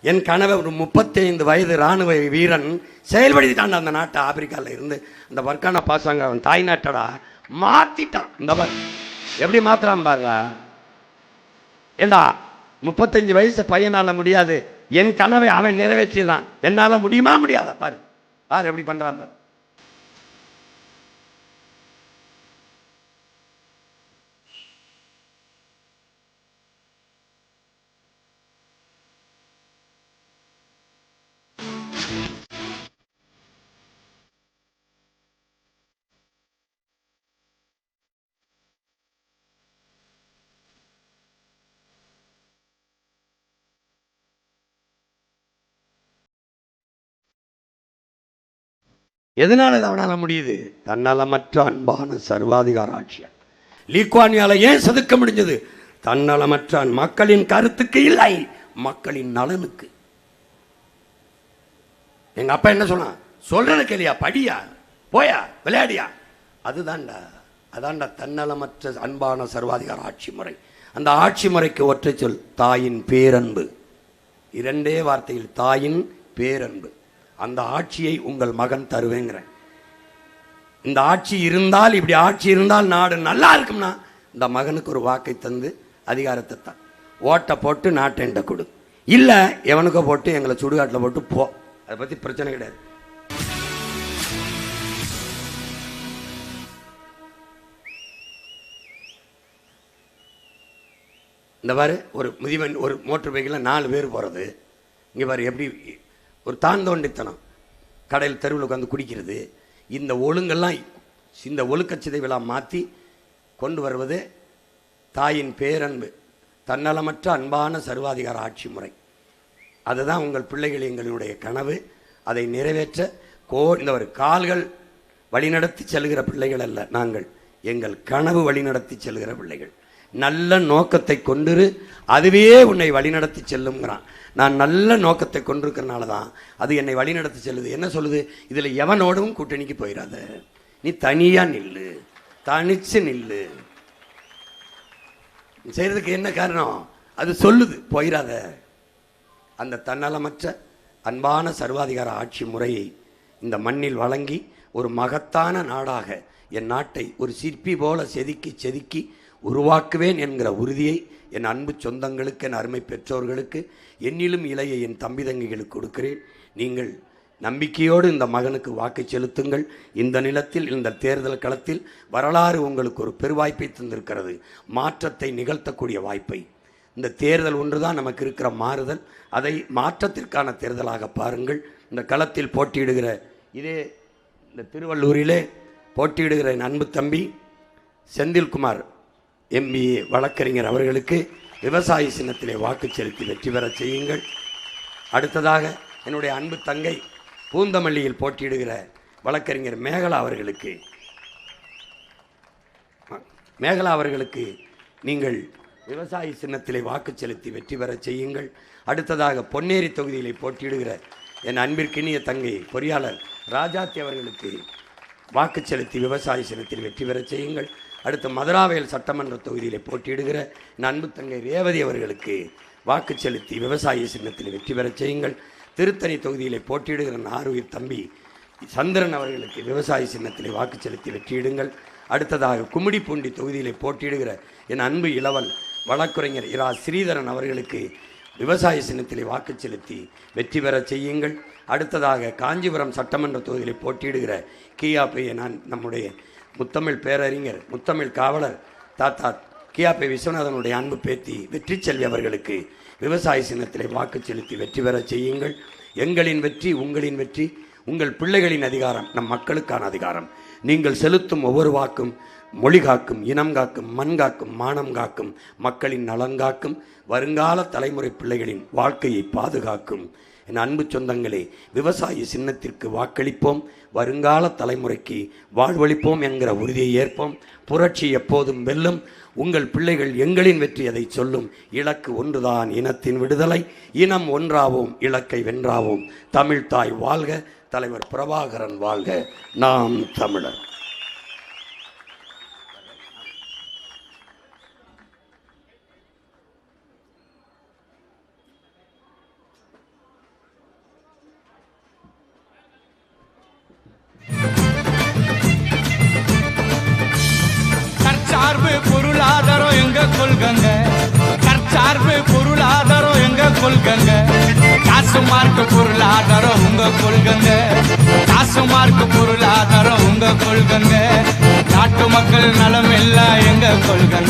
என் கனவை ஒரு 35 வயது இராணுவ வீரன் செயல்படுத்திட்டான். அந்த நாட்டை ஆப்பிரிக்காவில் இருந்து அந்த ஃபர்கானோ பாசாங்க அவன் தாய் நாட்டடா மாற்றிட்டான். இந்த எப்படி மாத்திரான் பாருங்க. ஏண்டா 35 வயசு பையனால் முடியாது, என் கனவை அவன் நிறைவேற்றிதான், என்னால் முடியுமா முடியாதா பாரு. பாரு எப்படி பண்றாங்க. எதனால அவனால முடியுது? தன்னலமற்ற அன்பான சர்வாதிகார ஆட்சியா. லீ குவான் யூவால ஏன் செதுக்க முடிஞ்சது? தன்னலமற்ற மக்களின் கருத்துக்கு இல்லை, மக்களின் நலனுக்கு. எங்க அப்பா என்ன சொன்னா, சொல்றது கேளியா, படியா, போயா, விளையாடியா. அதுதான்டா, அதான்டா தன்னலமற்ற அன்பான சர்வாதிகார ஆட்சி முறை. அந்த ஆட்சி முறைக்கு ஒற்றை சொல் தாயின் பேரன்பு. 2 வார்த்தையில், தாயின் பேரன்பு. அந்த ஆட்சியை உங்கள் மகன் தருவேங்கிறேன். இந்த ஆட்சி இருந்தால், இப்படி ஆட்சி இருந்தால் நாடு நல்லா இருக்கும்னா, இந்த மகனுக்கு ஒரு வாக்கை தந்து அதிகாரத்தை தான். ஓட்டை போட்டு நாட்டை என்கிட்ட கொடு, இல்லை எவனுக்கோ போட்டு எங்களை சுடுகாட்டில் போட்டு போ. அதை பற்றி பிரச்சனை கிடையாது. இந்த பாரு ஒரு முதியவன் ஒரு மோட்டர் பைக்கில் 4 பேர் போகிறது. இங்கே பாரு எப்படி ஒரு தாந்தோண்டித்தனம், கடையில் தெருவில் உட்காந்து குடிக்கிறது. இந்த ஒழுங்கெல்லாம் இந்த ஒழுக்கச்சிதைவெல்லாம் மாற்றி கொண்டு வருவது தாயின் பேரன்பு, தன்னலமற்ற அன்பான சர்வாதிகார ஆட்சி முறை. அதுதான் உங்கள் பிள்ளைகள் எங்களுடைய கனவு. அதை நிறைவேற்ற இந்த ஒரு கால்கள் வழிநடத்தி செல்கிற பிள்ளைகள் அல்ல நாங்கள், எங்கள் கனவு வழிநடத்தி செல்கிற பிள்ளைகள். நல்ல நோக்கத்தை கொண்டிரு, அதுவே உன்னை வழிநடத்தி செல்லுங்கிறான். நான் நல்ல நோக்கத்தை கொண்டிருக்கிறனால தான் அது என்னை வழிநடத்தி செல்லுது. என்ன சொல்லுது? இதில் எவனோடும் கூட்டணிக்கு போயிடாத, நீ தனியாக நில்லு, தனிச்சு நில்லு. செய்கிறதுக்கு என்ன காரணம்? அது சொல்லுது, போயிடாத. அந்த தன்னலமற்ற அன்பான சர்வாதிகார ஆட்சி முறையை இந்த மண்ணில் வழங்கி ஒரு மகத்தான நாடாக என் நாட்டை ஒரு சிற்பி போல செதுக்கி செதுக்கி உருவாக்குவேன் என்கிற உறுதியை என் அன்பு சொந்தங்களுக்கு, என் அருமை பெற்றோர்களுக்கு, என்னிலும் இளைய என் தம்பி தங்கிகளுக்கு கொடுக்கிறேன். நீங்கள் நம்பிக்கையோடு இந்த மகனுக்கு வாக்கு செலுத்துங்கள். இந்த நிலத்தில், இந்த தேர்தல் களத்தில் வரலாறு உங்களுக்கு ஒரு பெருவாய்ப்பை தந்திருக்கிறது, மாற்றத்தை நிகழ்த்தக்கூடிய வாய்ப்பை. இந்த தேர்தல் ஒன்று தான் நமக்கு இருக்கிற மாறுதல், அதை மாற்றத்திற்கான தேர்தலாக பாருங்கள். இந்த களத்தில் போட்டியிடுகிற இந்த திருவள்ளூரிலே போட்டியிடுகிற என் அன்பு தம்பி செந்தில்குமார் MBA வழக்கறிஞர் அவர்களுக்கு விவசாய சின்னத்திலே வாக்கு செலுத்தி வெற்றி பெற செய்யுங்கள். அடுத்ததாக என்னுடைய அன்பு தங்கை பூந்தமல்லியில் போட்டியிடுகிற வழக்கறிஞர் மேகலா அவர்களுக்கு நீங்கள் விவசாய சின்னத்திலே வாக்கு செலுத்தி வெற்றி பெற செய்யுங்கள். அடுத்ததாக பொன்னேரி தொகுதியிலே போட்டியிடுகிற என் அன்பிற்கினிய தங்கை பொறியாளர் ராஜாத்தி அவர்களுக்கு வாக்கு செலுத்தி விவசாய சின்னத்தில் வெற்றி பெற செய்யுங்கள். அடுத்து மதுராவேல் சட்டமன்ற தொகுதியிலே போட்டியிடுகிற என் அன்பு தங்கை ரேவதி அவர்களுக்கு வாக்கு செலுத்தி விவசாய சின்னத்தில் வெற்றி பெற செய்யுங்கள். திருத்தணி தொகுதியிலே போட்டியிடுகிற ஆறுயிர் தம்பி சந்திரன் அவர்களுக்கு விவசாய சின்னத்திலே வாக்கு செலுத்தி வெற்றியிடுங்கள். அடுத்ததாக கும்மிடிப்பூண்டி தொகுதியிலே போட்டியிடுகிற என் அன்பு இளவல் வழக்குரைஞர் இரா ஸ்ரீதரன் அவர்களுக்கு விவசாய சின்னத்திலே வாக்கு செலுத்தி வெற்றி பெற செய்யுங்கள். அடுத்ததாக காஞ்சிபுரம் சட்டமன்ற தொகுதியிலே போட்டியிடுகிற கியாபை நம்முடைய முத்தமிழ் பேரறிஞர், முத்தமிழ் காவலர் தாத்தா கியாபை விஸ்வநாதனுடைய அன்பு பேத்தி வெற்றி செல்வி அவர்களுக்கு விவசாய சின்னத்திலே வாக்கு செலுத்தி வெற்றி பெற செய்யுங்கள். எங்களின் வெற்றி உங்களின் வெற்றி, உங்கள் பிள்ளைகளின் அதிகாரம் நம் மக்களுக்கான அதிகாரம். நீங்கள் செலுத்தும் ஒவ்வொரு வாக்கும் மொழி காக்கும், இனம் காக்கும், மண் காக்கும், மானம் காக்கும், மக்களின் நலன் காக்கும், வருங்கால தலைமுறை பிள்ளைகளின் வாழ்க்கையை பாதுகாக்கும். என் அன்பு சொந்தங்களே, விவசாய சின்னத்திற்கு வாக்களிப்போம், வருங்கால தலைமுறைக்கு வாழ்வளிப்போம் என்கிற உறுதியை ஏற்போம். புரட்சி எப்போதும் வெல்லும். உங்கள் பிள்ளைகள் எங்களின் வெற்றி அதை சொல்லும். இலக்கு ஒன்றுதான், இனத்தின் விடுதலை. இனம் ஒன்றாவோம், இலக்கை வென்றாவோம். தமிழ் தாய் வாழ்க, தலைவர் பிரபாகரன் வாழ்க, நாம் தமிழர். கற்சார்பு பொருளாதாரம் எங்க கொள்கங்க, கற்சார்பு பொருளாதாரம் எங்க கொள்கங்க, காசு மார்க்கு பொருளாதாரம் உங்க கொள்கங்க, காசு மார்க்கு பொருளாதாரம் உங்க கொள்கங்க, நாட்டு மக்கள் நலம் எல்லாம் எங்க கொள்கங்க.